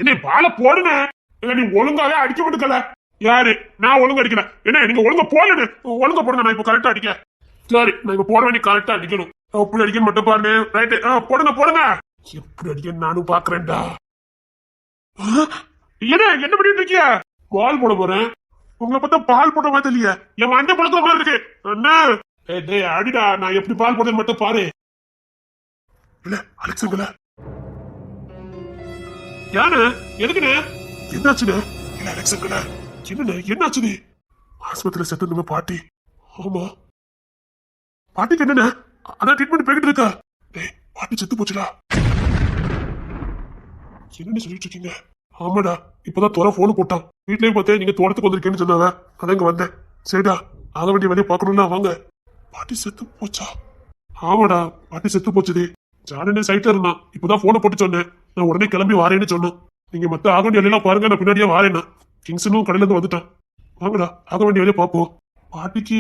என்ன பாலை போடுன? இல்ல நீ ஒழுங்காவே அடிக்க மாட்டுக்கல. யாரு? நான் ஒழுங்கா அடிக்கல. என்ன நீங்க ஒழுங்கா போடுன்னு ஒழுங்கா போடுங்க. நான் இப்ப கரெக்டா அடிக்க. சரி நான் இப்ப போட வேண்டிய கரெக்டா அடிக்கணும். எப்படி அடிக்கணும் மட்டும் பாருங்க. ரைட்டு போடுங்க போடுங்க. எப்படி அடிக்க நானும் பாக்குறேன்டா. என்ன பண்ணிட்டு இருக்கிய? பால் போட போறேன். உங்களை பார்த்தா பால் போட்ட மாதிரி இல்லையா? என் மஞ்ச பழக்கிற மாதிரி இருக்கு. அண்ணா டேய் அடிடா. நான் எப்படி பால் போடுறது மட்டும் பாரு. இல்ல அலெக்ஸுங்கள யாரு? எதுக்குண்ணே? என்னாச்சுண்ணே? இல்ல அலெக்ஸுங்கள என்னண்ணே என்னாச்சு? ஆஸ்பத்திரியில செத்து பாட்டி. ஆமா பாட்டிக்கு என்னண்ணே? அதான் ட்ரீட்மெண்ட் போய்கிட்டு இருக்கா. டேய் பாட்டி செத்து போச்சுடா. என்னன்னு சொல்லிட்டு இருக்கீங்க? ஆமாடா இப்பதான் துறை போன் போட்டான். வீட்லயும் பார்த்தேன் நீங்க தோட்டத்துக்கு வந்திருக்கேன்னு சொன்னாங்க. அதான் இங்க வந்தேன். சரிடா ஆக வேண்டிய வேலையை பாக்கணும்னா வாங்க. பாட்டி செத்து போச்சா? ஆமாடா பாட்டி செத்து போச்சுது. ஜானே சைட்ல இருந்தான். இப்பதான் போனை போட்டு சொன்னேன். நான் உடனே கிளம்பி வாரேன்னு சொன்னேன். நீங்க மத்த ஆக வேண்டிய வேலையெல்லாம் பாருங்க. நான் பின்னாடியே வாரேன்னா கிங்ஸனும் கடையில இருந்து வந்துட்டான். வாங்கடா ஆக வேண்டிய வேலையை பாப்போம். பாட்டிக்கு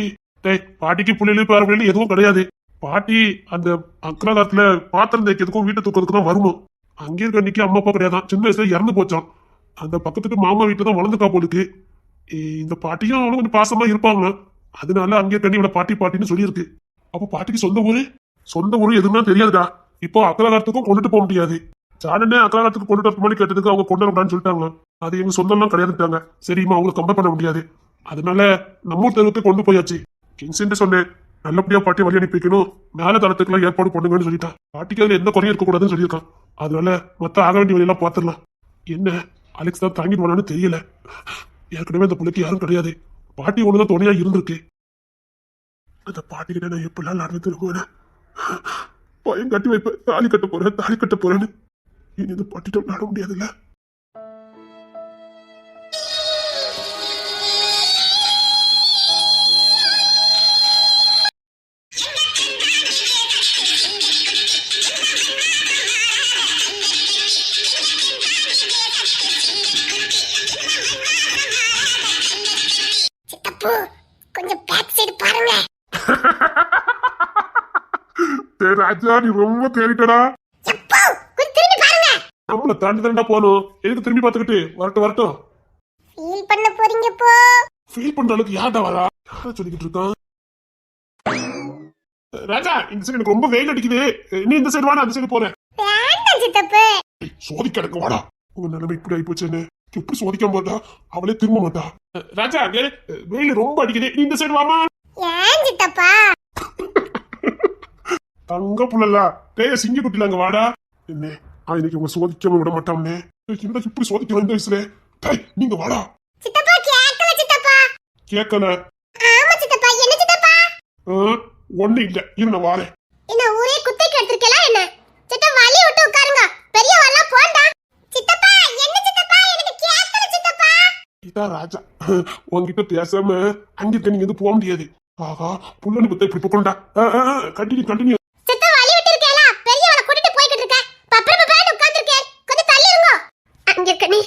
பாட்டிக்கு புள்ளியில பேர புள்ளியில எதுவும் கிடையாது. பாட்டி அந்த அக்ராலத்துல பாத்திரம் தேய்க்கிறதுக்கும் வீட்டை தூக்கிறதுக்கும் தான் வருமோ. அங்கே இருக்க அன்னைக்கு அம்மா அப்பா கிடையாதான். சின்ன வயசுல இறந்து போச்சான். அந்த பக்கத்துக்கு மாமா வீட்டுல தான் வளர்ந்துக்கா போலுக்கு. இந்த பாட்டியும் அவனும் கொஞ்சம் பாசமா இருப்பாங்க. அதனால அங்கே கண்ணி இவளை பாட்டி பாட்டின்னு சொல்லியிருக்கு. அப்ப பாட்டிக்கு சொந்த ஊரு எதுவுமே தெரியாதுடா. இப்போ அக்ராலத்துக்கும் கொண்டுட்டு போக முடியாது. சாடனே அக்ராலத்துக்கு கொண்டுட்டு வர மாதிரி கேட்டதுக்கு அவங்க கொண்டு வரக்கூடாதுன்னு சொல்லிட்டாங்க. அது எங்க சொந்தம்லாம் கிடையாதுட்டாங்க. சரிம்மா அவங்களை கம்பேர் பண்ண முடியாது. அதனால நம்ம தெருவுக்கு கொண்டு போயாச்சு. கிங்ஸ்ன்னு சொன்னேன். நல்லபடியா பாட்டி வழி அனுப்பி வைக்கணும். மேல தளத்துக்குலாம் ஏற்பாடு பண்ணுங்கன்னு சொல்லிட்டான். பாட்டிக்கு அதுல எந்த குறையும் இருக்கக்கூடாதுன்னு சொல்லியிருக்கான். அதனால மத்த ஆக வேண்டிய வழியெல்லாம் பாத்துடலாம். என்ன அலெக்ஸ் தான் தாங்கிட்டு போனான்னு தெரியல. ஏற்கனவே அந்த பிள்ளைக்கு யாரும் கிடையாது. பாட்டி ஒண்ணுதான் துணையா இருந்திருக்கு. அந்த பாட்டி கிட்ட நான் எப்படிலாம் நடந்து திரும்புவேன். பயம் கட்டி வைப்பேன். தாலி கட்ட போறேன்னு. இனி இந்த பாட்டிட்ட விளையாட முடியாதுல்ல. கொஞ்சம் பேக் சைடு பாருங்க. ராஜா நீ ரொம்ப தேடிட்டடா. திரும்பி பாருங்க. நம்மள தாண்டி தாண்டா போனோம். எதுக்கு திரும்பி பார்த்துக்கிட்டு? வரட்டும். ஃபீல் பண்ண போறீங்க போ. ஃபீல் பண்ற அளவுக்கு யார்டா வரா? யார சொல்லிக்கிட்டு இருக்கான்? ராஜா இந்த சைடு எனக்கு ரொம்ப வெயில் அடிக்குது. நீ இந்த சைடு வாடா. அந்த சைடு போறேன். வேண்டாம் சித்தப்பு. சோதிக்க எனக்கு வாடா. உங்க நிலைமை இப்படி ஆகி போச்சுன்னு எப்படி சோதிக்க மாட்டா? அவளே திரும்ப மாட்டா. ராஜா வெயில் ரொம்ப அடிக்குது. நீ இந்த சைடு வாமா. ஏன் சித்தப்பா? தங்க புள்ளல டேய் சிங்கி குட்டில அங்க வாடா. என்ன இன்னைக்கு உங்க சோதிக்காம விட மாட்டாம்னே. என்னடா இப்படி சோதிக்கலாம் இந்த வயசுல? டேய் நீங்க வாடா. சித்தப்பா கேக்கல சித்தப்பா. கேக்கல? ஆமா சித்தப்பா. என்ன சித்தப்பா? ஒண்ணு இல்ல இரு நான் வாரேன். என்ன ஊரே குத்தைக்கு எடுத்துக்கல என்ன? சித்த வலி விட்டு உட்காருங்க. பெரிய வல்ல போண்டா. சித்தப்பா என்ன சித்தப்பா? எனக்கு கேக்கல சித்தப்பா. இதா ராஜா உன்கிட்ட பேசாம அங்க இருக்க நீங்க எது போக முடியாது. ஆஹா புள்ளனு பத்த இப்படி போக்கண்டா. கண்டினியூ. சித்த வலி விட்டு இருக்கேல. பெரிய வல்ல கூட்டிட்டு போயிட்டு இருக்க. பப்பரப்பா உட்கார்ந்திருக்கே. கொஞ்சம் தள்ளி இருங்க. அங்க இருக்க நீ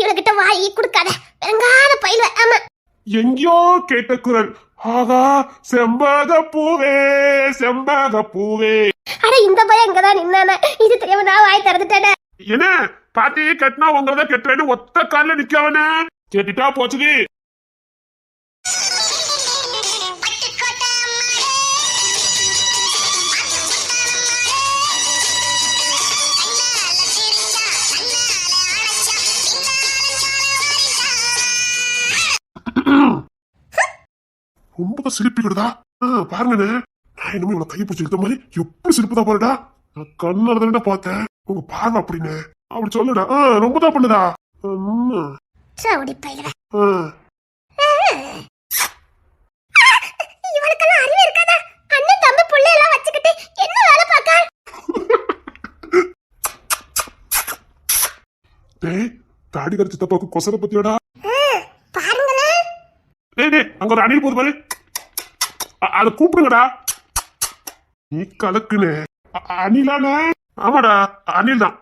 இவகிட்ட வாய் குடுக்காத. வெங்காத பையில. ஆமா எங்கயோ கேட்ட குரல். ஆகா செம்பக பூவே. அட இந்த பையன் இங்கதான் நின்னானே. இது தெரியாம நான் வாய் திறந்துட்டேனே. என்ன பாட்டி கட்டினா உங்களதான் கெட்டுறேன்னு ஒத்த கால நிக்கவன கேட்டுட்டா போச்சுது. ரொம்ப சிரிப்பிக்கிடுதா பாருங்கண்ணே. நான் இன்னும் இவ்வளவு கை பிடிச்சி எடுத்த மாதிரி எப்படி சிரிப்புதான் பாருடா. நான் கண்ணால பார்த்தேன். உங்க பார்வை அப்படின்னு அப்படி சொல்லுடா. ரொம்ப தான் பண்ணுதா. இவனுக்கெல்லாம் அறிவு இருக்காதா? அண்ணன் தம்பி புள்ள எல்லாம் வச்சுக்கிட்டு என்ன வேலை பார்க்க? டேய் தாடி கரைச்சி தப்பாக்கு கொசர பத்தியோடா. பாருங்களே. டேய் அங்க ஒரு அணில் போது பாரு. அத கூப்பிடுங்கடா. நீ கலக்குனே. அணிலானே? ஆமாடா அணில் தான்.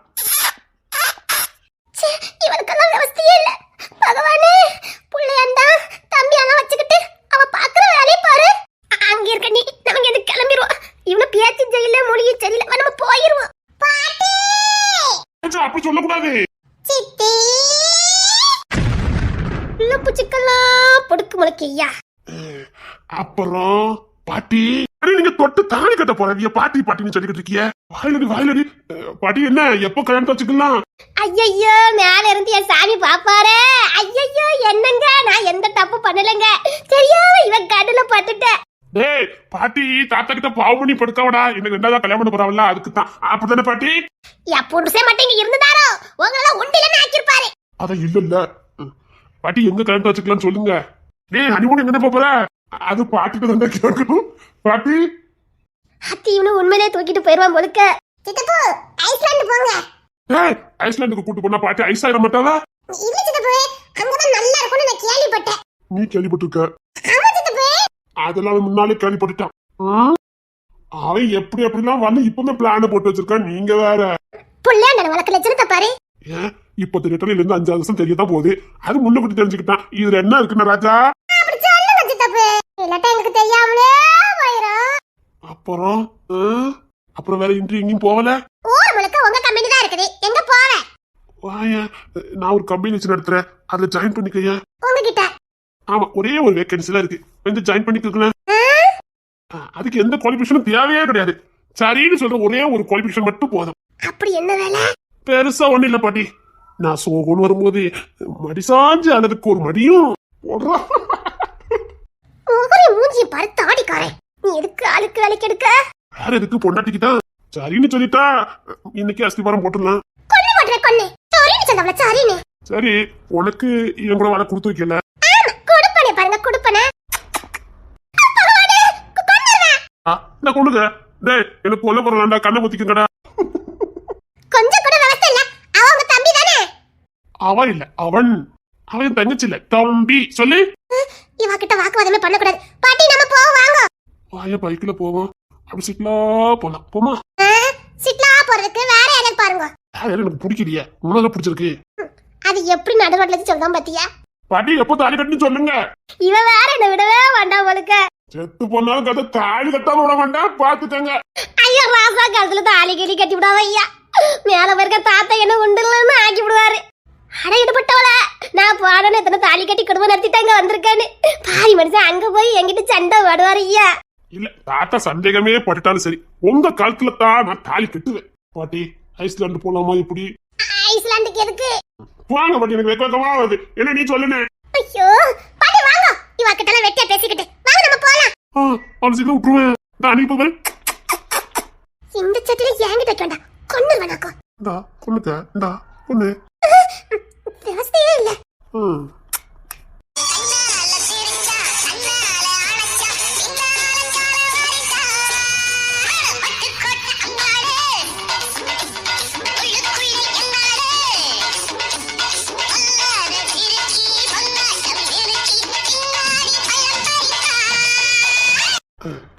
இவனுக்கெல்லாம் விவசாயே இல்ல. பகவானே புள்ளையாண்டா தம்பியானா வச்சுக்கிட்டு அவ பாக்குற வேலையை பாரு. அங்க இருக்க நீ நம்ம எதுக்கு கிளம்பிடுவோம். இவனை பேச்சு ஜெயில மொழியும் சரியில்லை. நம்ம போயிருவோம். பாட்டி அப்படி சொல்லக்கூடாது. சித்தி முழுக்கு முழுக்கியா. அப்புறம் பாட்டி நீங்க தொட்டு தாலி கட்ட போறீங்க, பாட்டி பாட்டின்னு சொல்லிக்கிட்டு இருக்கீங்க. வாயிலடி பாட்டி என்ன எப்போ கல்யாணம் வச்சுக்கலாம்? ஐயோ மேல இருந்து என் சாமி பாப்பாரே. ஐயோ என்னங்க, நான் எந்த தப்பு பண்ணலங்க, தெரியாம இவன் கண்ணுல பட்டுட்டேன். டேய் பாட்டி, தாத்தா கிட்ட பாவம் பண்ணி படுக்காவடா, எனக்கு ரெண்டாவது கல்யாணம் பண்ண போறாவல்ல, அதுக்கு தான். அப்படிதானே பாட்டி? என் புருஷே மட்டும் இங்க இருந்தாரோ உங்கள உண்டில ஆக்கிருப்பாரு. அத இல்ல பாட்டி, எங்க கல்யாணம் வச்சுக்கலாம்னு சொல்லுங்க. டேய் ஹனிமூன் எங்க போற? அது பாட்டிட்டு தான் கேட்கணும். பாட்டி அத்தி இவனு உண்மையிலே தூக்கிட்டு போயிருவான் போலுக்க. சித்தப்பு ஐஸ்லாந்து போங்க. ஏய் ஐஸ்லாந்துக்கு கூட்டு போனா பாட்டி ஐஸ் ஆயிட மாட்டாளா? இல்ல சித்தப்பு, அங்கதான் நல்லா இருக்கும்னு நான் கேள்விப்பட்டேன். நீ கேள்விப்பட்டிருக்க? ஆமா சித்தப்பு. அதெல்லாம் அவன் முன்னாலே கேள்விப்பட்டுட்டான். அவன் எப்படி எப்படிலாம் வந்து இப்பவுமே பிளான போட்டு வச்சிருக்கான். நீங்க வேற புள்ளையாண்ட வழக்கு லட்சணத்தை பாரு. ஏன் இப்ப திட்டத்துல இருந்து 5 வருஷம் தெரியதான் போகுது, அது முன்ன கூட்டி தெரிஞ்சுக்கிட்டான். இதுல என்ன இருக்குன்னு ராஜா? அப்படி சொல்லுங்க சித்தப்பு, இல்லாட்டா எனக்கு தெரியாமலே போயிரும். அப்புறம் வேற இன்ட்ரி எங்கேயும் போகல? ஊர் முழுக்க உங்க கம்பெனி தான் இருக்குது, எங்க போவேன்? வாயா, நான் ஒரு கம்பெனி வச்சு நடத்துறேன், அதுல ஜாயின் பண்ணிக்கையா. உங்ககிட்ட ஆமா, ஒரே ஒரு வேகன்சி தான் இருக்கு, வந்து ஜாயின் பண்ணிக்கலாம். அதுக்கு எந்த குவாலிஃபிகேஷனும் தேவையே கிடையாது. சரின்னு சொல்ற ஒரே ஒரு குவாலிஃபிகேஷன் மட்டும் போதும். அப்படி என்ன வேலை? பெருசா ஒண்ணு இல்ல பாட்டி. நான் சோகம்னு வரும்போது மடிசாஞ்சு அதற்கு ஒரு மடியும் முகரி மூஞ்சியை பாரு தாடிக்காரன். நீ எதுக்கு ஆளுக்கு வேலைக்கு எடுக்க? வேற எதுக்கு பொண்டாட்டிக்கிட்டான். சரின்னு சொல்லிட்டா இன்னைக்கு அஸ்திபாரம் போட்டுடலாம். கொல்ல மாட்டேன் கொன்னு. சரின்னு சொன்னவள சரின்னு. சரி, உனக்கு இவன் கூட வேலை கொடுத்து வைக்கல. கொடுப்பனே பாருங்க, கொடுப்பனே. நான் கொண்டுக்க. டேய் எனக்கு கொல்ல போறலாம்டா, கண்ணை பொத்திக்கங்கடா. கொஞ்சம் கூட விவசாய இல்ல. அவன் உங்க தம்பி தானே? அவன் இல்ல, அவன் அவன் தங்கச்சி இல்ல, தம்பி. சொல்லு. இவ கிட்ட வாக்குவாதமே பண்ண கூடாது. பாட்டி நம்ம போவோம் வாங்க. வாய பைக்ல போவோம், அப்படி சிட்லா போலாம். போமா? சிட்லா போறதுக்கு வேற யாரையும் பாருங்க. எனக்கு பிடிக்கலையே, உனக்கு பிடிச்சிருக்கு. அது எப்படி நடுரோட்ல சொல்றான் பாத்தியா? பாட்டி எப்போ தாலி கட்டுன்னு சொல்லுங்க. இவ வேற என்ன விடவே வேண்டாம் போலுக்க. செத்து போனாலும் கதை தாலி கட்டாம விட வேண்டாம், பாத்துக்கங்க. ஐயா ராசா காலத்துல தாலி கட்டி கட்டி விடாத ஐயா. மேல இருக்க தாத்தா என்ன உண்டுலன்னு ஆக்கி விடுவாரு. அட ஈடுபட்டவள, நான் போனோன்னு எத்தனை தாலி கட்டி குடும்பம் நடத்திட்டாங்க வந்திருக்கான்னு பாரி மனுஷன் அங்க போய் என்கிட்ட சண்டை வாடுவாரு ஐயா. இல்ல தாத்தா சந்தேகமே பட்டுட்டாலும் சரி, உங்க காலத்துல தான் நான் தாலி கட்டுவேன். பாட்டி ஐஸ்லாந்து போலாமா? இப்படி ஐஸ்லாந்துக்கு எதுக்கு? வாங்க பாட்டி, எனக்கு வெக்கமா வருது. என்ன நீ சொல்லுனே? ஐயோ பாட்டி வாங்க, இவ கிட்ட வெட்டியா பேசிக்கிட்டு வாங்க நம்ம போலாம். அவன் சீக்கிரம் விட்டுருவேன். நான் அனுப்பிப்பேன். இந்த சட்டில ஏங்கிட்ட வைக்க வேண்டாம், கொண்டு வேணாக்கோ. இந்தா கொண்டுக்க, இந்தா கொண்டு. விவசாயே இல்ல.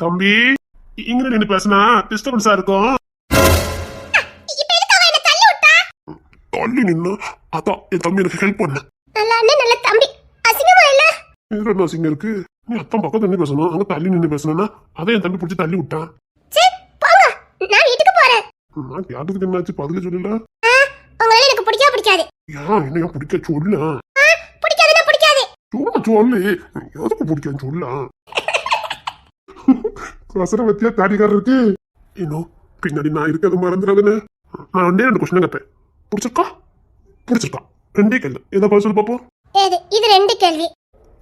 தம்பி இங்க நின்று பேசினா டிஸ்டர்பன்ஸா இருக்கும். தள்ளி நின்னு அதான் என் தம்பி எனக்கு ஹெல்ப் பண்ண. நல்ல தம்பி, அசிங்கமா இல்ல? இதுல என்ன அசிங்கம் இருக்கு? நீ அத்தான் பக்கத்துல நின்று பேசணும், அங்க தள்ளி நின்று பேசணும்னா அதை என் தம்பி பிடிச்சி தள்ளி விட்டான். சரி போங்க, நான் வீட்டுக்கு போறேன். நான் கேட்டதுக்கு என்னாச்சு? பதிலே சொல்லல. உங்களை எனக்கு பிடிக்காது. ஏன் என்ன பிடிக்க சொல்ல? பிடிக்காதுன்னா பிடிக்காது. சும்மா சொல்லு, எதுக்கு பிடிக்கான்னு சொல்ல. கசர வத்தியா தாடிக்காரர் இருக்கு. இன்னும் பின்னாடி நான் இருக்கிறது மறந்துடாதுன்னு. நான் ரெண்டு கொஸ்டின் கேட்பேன். பிடிச்சிருக்கா? பிடிச்சிருக்கா? ரெண்டே கேள்வி, எதை பதில் சொல்லு பாப்போம். இது ரெண்டு கேள்வி.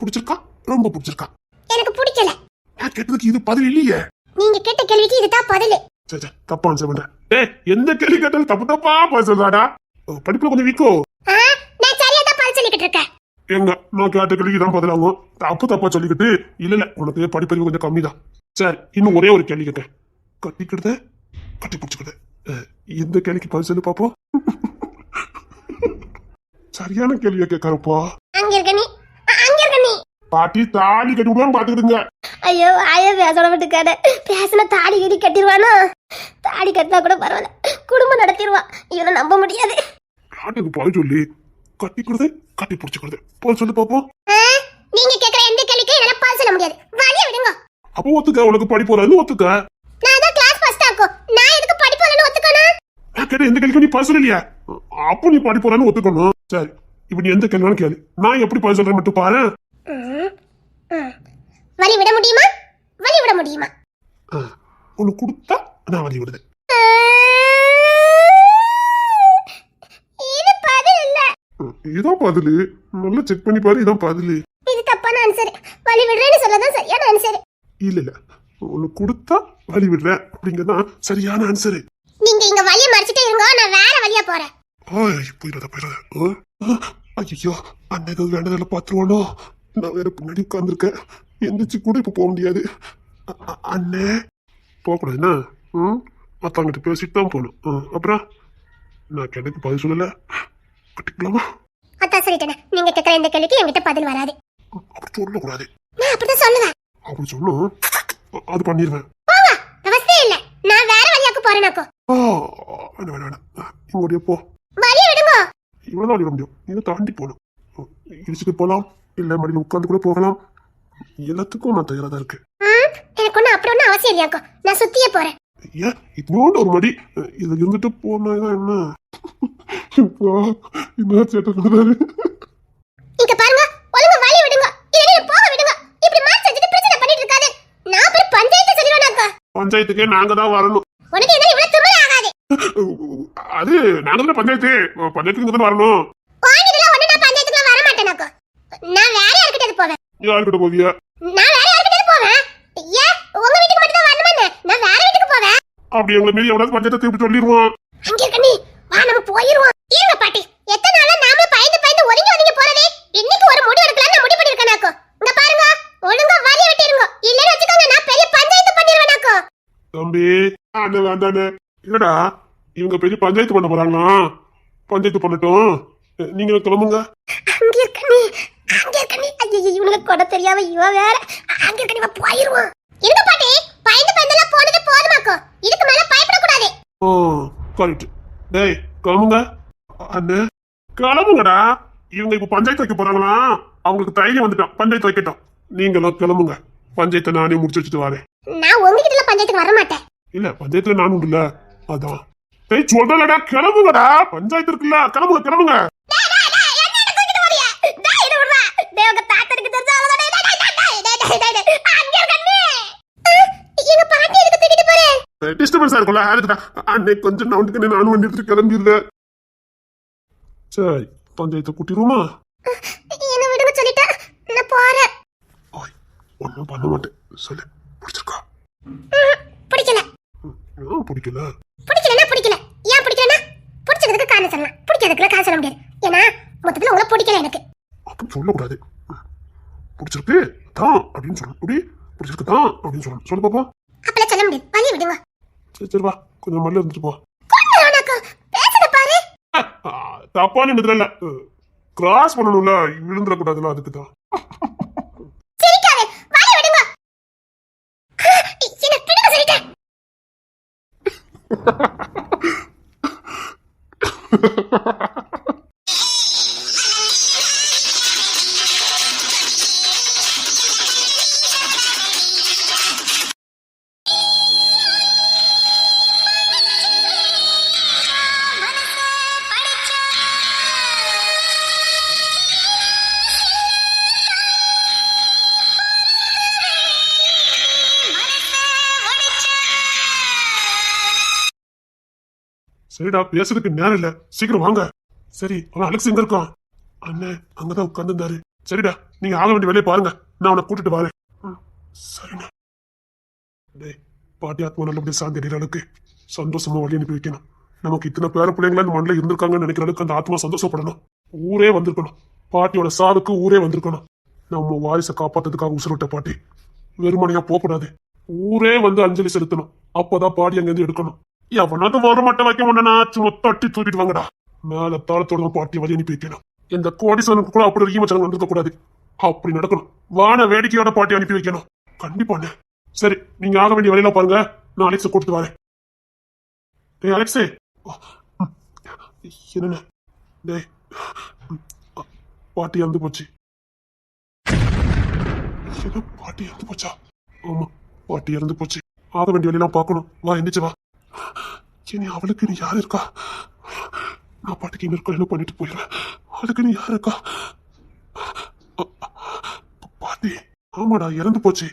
பிடிச்சிருக்கா? ரொம்ப பிடிச்சிருக்கா? எனக்கு பிடிக்கல. நான் கேட்டதுக்கு இது பதில் இல்லையே. நீங்க கேட்ட கேள்விக்கு இதுதான் பதில். சே தப்பா ஆன்சர் பண்றேன். எந்த கேள்வி கேட்டாலும் தப்பு தப்பா பதில் சொல்றாடா. படிப்புல கொஞ்சம் வீக்கோ. நான் சரியா தான் பதில் சொல்லிக்கிட்டு இருக்கேன். எங்க நான் கேட்ட கேள்விக்கு தான் பதிலாகும், தப்பு தப்பா சொல்லிக்கிட்டு. இல்ல உனக்கு படிப்பறிவு கொஞ்சம் கம்மி தான். சரி, இன்னும் ஒரே ஒரு கேள்வி கேட்டேன். கட்டிக்கிடுத கட்டி பிடிச்சிக்கிடு, எந்த கேள்விக்கு பதில் சொல்லு பாப்போம். சரியான கேள்வியை கேட்கறப்பா. அங்க இருக்க நீ பாட்டி தாலி கட்டி விடுவான்னு பாத்துக்கிடுங்க. ஐயோ ஆயா பேச விட்டுக்காட. பேசின தாலி கட்டி கட்டிடுவானா? தாலி கட்டினா கூட பரவாயில்ல, குடும்பம் நடத்திடுவான். இவனை நம்ப முடியாது. காட்டுக்கு பதில் சொல்லி கட்டிக்கிடுது கட்டி பிடிச்சிக்கிடுது பதில் சொல்லு பாப்போம். நீங்க கேக்குற எந்த கேள்விக்கும் என்னால பதில் சொல்ல முடியாது. வழிய விடுங்க. அப்போ ஒத்துக்க, உனக்கு படிப்பு வராது ஒத்துக்க. நான் தான் கிளாஸ் ஃபர்ஸ்ட் ஆக்கும், நான் எதுக்கு படிப்பு வரலன்னு ஒத்துக்கணும்? நான் கேட்ட எந்த கேள்விக்கும் நீ பதில் சொல்லலையா? அப்போ நீ படிப்பு வரான்னு ஒத்துக்கணும். சரி, இப்ப நீ எந்த கேள்வி கேளு, நான் எப்படி பதில் சொல்றேன் மட்டும் பாரு. வழி விட முடியுமா? வழி விட முடியுமா? ஒண்ணு கொடுத்தா நான் வழி விடுதேன். இது பதில் இல்ல. இதான் பதிலு. நல்லா செக் பண்ணி பாரு, இதான் பதிலு. இது தப்பான ஆன்சர். வழி விடுறேன்னு சொல்லதான் சரியான ஆன்சர். இல்ல ஒண்ணு கொடுத்தா வழி விடுறேன் அப்படிங்கறதான் சரியான ஆன்சர். நீங்க இங்க வழியை மறைச்சிட்டே இருங்க, நான் வேற வழியா போறேன். போயிடாத. ஐயோ, அண்ணன் ஏதாவது வேண்டதில்ல பாத்துருவானோ. நான் வேற பின்னாடி உட்கார்ந்துருக்கேன். எந்திரிச்சு கூட இப்ப போக முடியாது. அண்ணே போகக்கூடாது என்ன? மத்தவங்கிட்ட பேசிட்டு தான் போகணும். அப்புறம் நான் கேட்டதுக்கு பதில் சொல்லல. கட்டிக்கலாமா? அதான் சொல்லிட்டேன். நீங்க கேட்கிற இந்த கேள்விக்கு என்கிட்ட பதில் வராது. அப்படி சொல்லக்கூடாது. நான் அப்படிதான் சொல்லுவேன். அப்படி சொல்லும், அது பண்ணிடுவேன். போங்க, அவசியம் இல்ல. நான் வேற வழியாக்கு போறேனாக்கோ. வேணாம் இங்கோடைய போ. வழி விடுங்க. இவ்வளவுதான் வழி விட முடியும். இதை தாண்டி போகணும். இடிச்சுட்டு போகலாம், இல்ல மடியில் உட்கார்ந்து கூட போகலாம். எல்லாத்துக்கும் நான் தயாரா தான் இருக்கு. எனக்கு ஒண்ணு அப்படி ஒண்ணு அவசியம் இல்லையாக்கோ. நான் சுத்தியே போறேன். ஏன் இன்னொன்று ஒரு மடி இதுல இருந்துட்டு போனாதான் என்ன? இப்போ என்ன சேட்டை பண்ணுறாரு? இங்க பாருங்க, ஒழுங்கா வழி விடுங்க. இல்ல போக விடுங்க. இப்படி மாத்தி செஞ்சுட்டு பிரச்சனை பண்ணிட்டு இருக்காது. நான் போய் பஞ்சாயத்து சொல்லிடுவேனாக்கா. பஞ்சாயத்துக்கே நாங்க தான் வரணும். உனக்கு என்ன இவ்வளவு திமிரு ஆகாது? அது நாங்க தான் பஞ்சாயத்துக்கு தான் வரணும். வாங்கிடல ஒண்ணு. நான் பஞ்சாயத்துக்கு வர மாட்டேனாக்கா. நான் வேற யார்கிட்ட போவேன். யார்கிட்ட போவியா? நான் வேற யார்கிட்ட போவேன். ஏன் உங்க வீட்டுக்கு மட்டும் தான் வரணுமா? நான் வேற வீட்டுக்கு போவேன். அப்படி எங்களை மீறி எவ்வளவு பஞ்சாயத்தை திருப்பி சொல்லிடுவோம். அங்க இருக்க நீ வா, நம்ம போயிருவோம். இருங்க பாட்டி, எத்தனை நாளா நாம பயந்து ஒதுங்கி போறதே. இன்னைக்கு ஒரு முடிவு எடுக்கலாம்னு முடிவு பண்ணிருக்கேனாக்கோ. இங்க பாருங்க, ஒழுங்கா வழி விட்டுருங்க. இல்லன்னு வச்சுக்கோங்க, நான் பெரிய பஞ்சாயத்து பண்ணிடுவேனாக்கோ. தம்பி அண்ணன் வேண்டானே. இல்லடா, இவங்க பெரிய பஞ்சாயத்து பண்ண போறாங்களா? பஞ்சாயத்து பண்ணட்டும், நீங்க கிளம்புங்க. அங்க இருக்க நீ ஐயோ, இவனுக்கு கூட தெரியாம இவ வேற. அங்க இருக்க நீ போயிருவோம். இருங்க பாட்டி, பயந்தெல்லாம் போனது போதுமாக்கோ. இதுக்கு மேல பயப்படக்கூடாது. கரெக்ட். டேய் கிளம்புங்க. அண்ணே கிளம்புங்கடா. இவங்க இப்ப பஞ்சாயத்து வைக்க போறாங்களா? அவங்களுக்கு தைரியம் வந்துட்டான், பஞ்சாயத்து வைக்கட்டும். நீங்களும் கிளம்புங்க. பஞ்சாயத்தை நானே முடிச்சு வச்சுட்டு வரேன். நான் உங்ககிட்ட பஞ்சாயத்துக்கு வர மாட்டேன். இல்ல பஞ்சாயத்துல நானும் உண்டுல, அதான். டேய் சொல்றலடா, கிளம்புங்கடா. பஞ்சாயத்து இருக்குல்ல, கிளம்புங்க. டிஸ்டர்பன்ஸா இருக்கும்ல, அதுக்குதான் அன்னைக்கு கொஞ்சம் நவுண்டுக்கு நானும் வண்டி எடுத்துட்டு கிளம்பிடுறேன். சரி, பஞ்சாயத்தை கூட்டிடுவோமா? என்ன விடுங்க சொல்லிட்டேன், நான் போறேன். ஒன்னும் பண்ண மாட்டேன். சொல்லு, பிடிச்சிருக்கா? பிடிக்கல. பிடிக்கல. பிடிக்கல. ஏன் பிடிக்கலன்னா பிடிச்சதுக்கு காரணம் சொல்லலாம், பிடிக்காததுக்குள்ள காரணம் சொல்ல முடியாது. ஏன்னா மொத்தத்துல உங்களை பிடிக்கல எனக்கு. அப்படி சொல்லக்கூடாது. பிடிச்சிருக்கு தான் அப்படின்னு சொல்லணும். அப்படி பிடிச்சிருக்கு தான் அப்படின்னு சொல்லணும். சொல்லு பாப்பா. அப்பல சொல்ல முடியாது, வழி விடுங்க. சரி வா, கொஞ்சம் மல்ல இருந்துட்டு போ. பேசுற பாரு. தப்பான இடத்துல இல்ல, கிராஸ் பண்ணணும்ல, விழுந்துட கூடாதுல, அதுக்கு தான். சிரிக்காதே, வழி விடுங்க. என்ன பிடிக்க சொல்லிட்டேன். சரிடா, பேசுறதுக்கு நேரம் இல்ல, சீக்கிரம் வாங்க. சரி, அவன் அலெக்ஸ் எங்க இருக்கான்? அண்ணன் அங்கதான் உட்கார்ந்து இருந்தாரு. சரிடா, நீங்க ஆக வேண்டிய வேலையை பாருங்க, நான் அவனை கூட்டிட்டு வரேன். சரிண்ணா. டேய், பாட்டி ஆத்மா நல்லபடியா சாந்தி அடைகிற அளவுக்கு சந்தோஷமா வழி அனுப்பி வைக்கணும். நமக்கு இத்தனை பேர பிள்ளைங்களா இந்த மண்ணில் இருந்திருக்காங்கன்னு நினைக்கிற அளவுக்கு அந்த ஆத்மா சந்தோஷப்படணும். ஊரே வந்திருக்கணும், பாட்டியோட சாவுக்கு ஊரே வந்திருக்கணும். நம்ம வாரிசை காப்பாத்துறதுக்காக உசுரோட்ட பாட்டி வெறுமனையா போகக்கூடாது. ஊரே வந்து அஞ்சலி செலுத்தணும். அப்பதான் பாடி அங்க இருந்து எடுக்கணும். எவனாவது வர மட்டும் வைக்க முடியனா சும்மா தட்டி தூக்கிட்டு வாங்கடா. மேல தாளத்தோட பாட்டி வழி அனுப்பி வைக்கணும். இந்த கோடீஸ்வரனுக்கு கூட அப்படி ஒரு ஈமச்சனம் வந்திருக்க கூடாது. அப்படி நடக்கணும். வான வேடிக்கையோட பாட்டி அனுப்பி வைக்கணும். கண்டிப்பாண்ணே. சரி, நீங்க ஆக வேண்டிய வழியில பாருங்க, நான் அலெக்ஸை கூட்டிட்டு வரேன். டேய் அலெக்ஸே, என்னண்ணே? டேய், பாட்டி இறந்து போச்சு. பாட்டி இறந்து போச்சா? ஆமா, பாட்டி இறந்து போச்சு. ஆக வேண்டிய வழியெல்லாம் பார்க்கணும். வா, எந்திரிச்சு வா. இனி அவளுக்கு நீ யாரு இருக்கா? நான் பாட்டுக்கு இன்னொரு கல்யாணம் பண்ணிட்டு போயிடுறேன். அவளுக்கு நீ யாரு இருக்கா? பாட்டி ஆமாடா இறந்து போச்சு.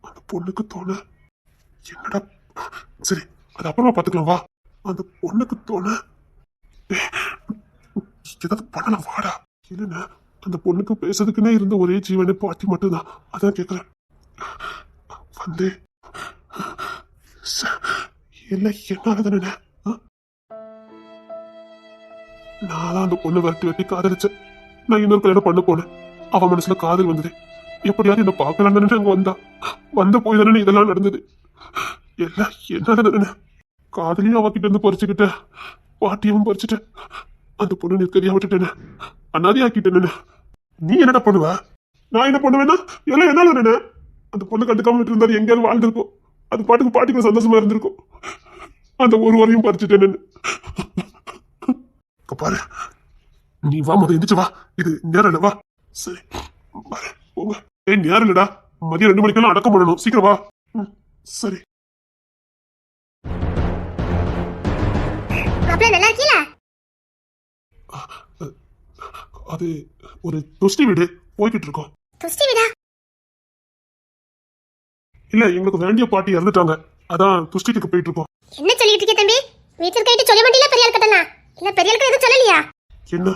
அந்த பொண்ணுக்கு தோண என்னடா? சரி அது அப்புறமா பாத்துக்கலாம் வா. அந்த பொண்ணுக்கு தோண ஏதாவது பண்ணலாம் வாடா. இல்லைன்னா அந்த பொண்ணுக்கு பேசுறதுக்குன்னே இருந்த ஒரே ஜீவனே பாட்டி மட்டும்தான். அதான் கேக்குறேன் வந்து இல்லை என்னால தானே. நான் தான் அந்த பொண்ணை விரட்டி வெட்டி காதலிச்சேன். நான் இன்னொரு கல்யாணம் பண்ண போனேன். அவன் மனசுல காதல் வந்தது. எப்படியாவது என்ன பார்க்கலாம் தானே அங்க வந்த போய் தானே இதெல்லாம் நடந்தது. எல்லாம் என்னால தானே. காதலியும் அவகிட்ட இருந்து பறிச்சுக்கிட்டேன், பாட்டியும் பறிச்சுட்டேன். அந்த பொண்ணு நிற்கதியா விட்டுட்டேன்னு அண்ணாதி ஆக்கிட்டேன்னு. நீ என்னடா பண்ணுவ? நான் என்ன பண்ணுவேன்னா எல்லாம் என்னால தானே. அந்த பொண்ணு கண்டுக்காம விட்டு இருந்தாரு எங்கேயாவது வாழ்ந்துருக்கும். அது பாட்டுக்கு பாட்டிக்கு சந்தோஷமா இருந்திருக்கும். அந்த ஒரு வரையும் பறிச்சுட்டேன்னு. பாரு நீ வா, முதல் எந்திரிச்சு வா. இது நேரம் இல்ல வா. சரி போங்க. நேரம் இல்லடா, மதியம் 2 மணிக்கெல்லாம் அடக்கம் பண்ணணும். சீக்கிரம் வா. சரி. நல்லா இருக்கீங்களா? அது ஒரு துஷ்டி வீடு போய்கிட்டு இருக்கோம். துஷ்டி வீடா? இல்ல எங்களுக்கு வேண்டிய பாட்டி இறந்துட்டாங்க, அதான் துஷ்டிக்கு போயிட்டு இருக்கோம். என்ன சொல்லிட்டு இருக்கீங்க தம்பி? வீட்டுல கைட்டு சொல்ல மாட்டீங்களா? பெரிய ஆள் கட்டலாம் இல்ல பெரிய ஆளுக்கு எதுவும் சொல்லலையா? என்ன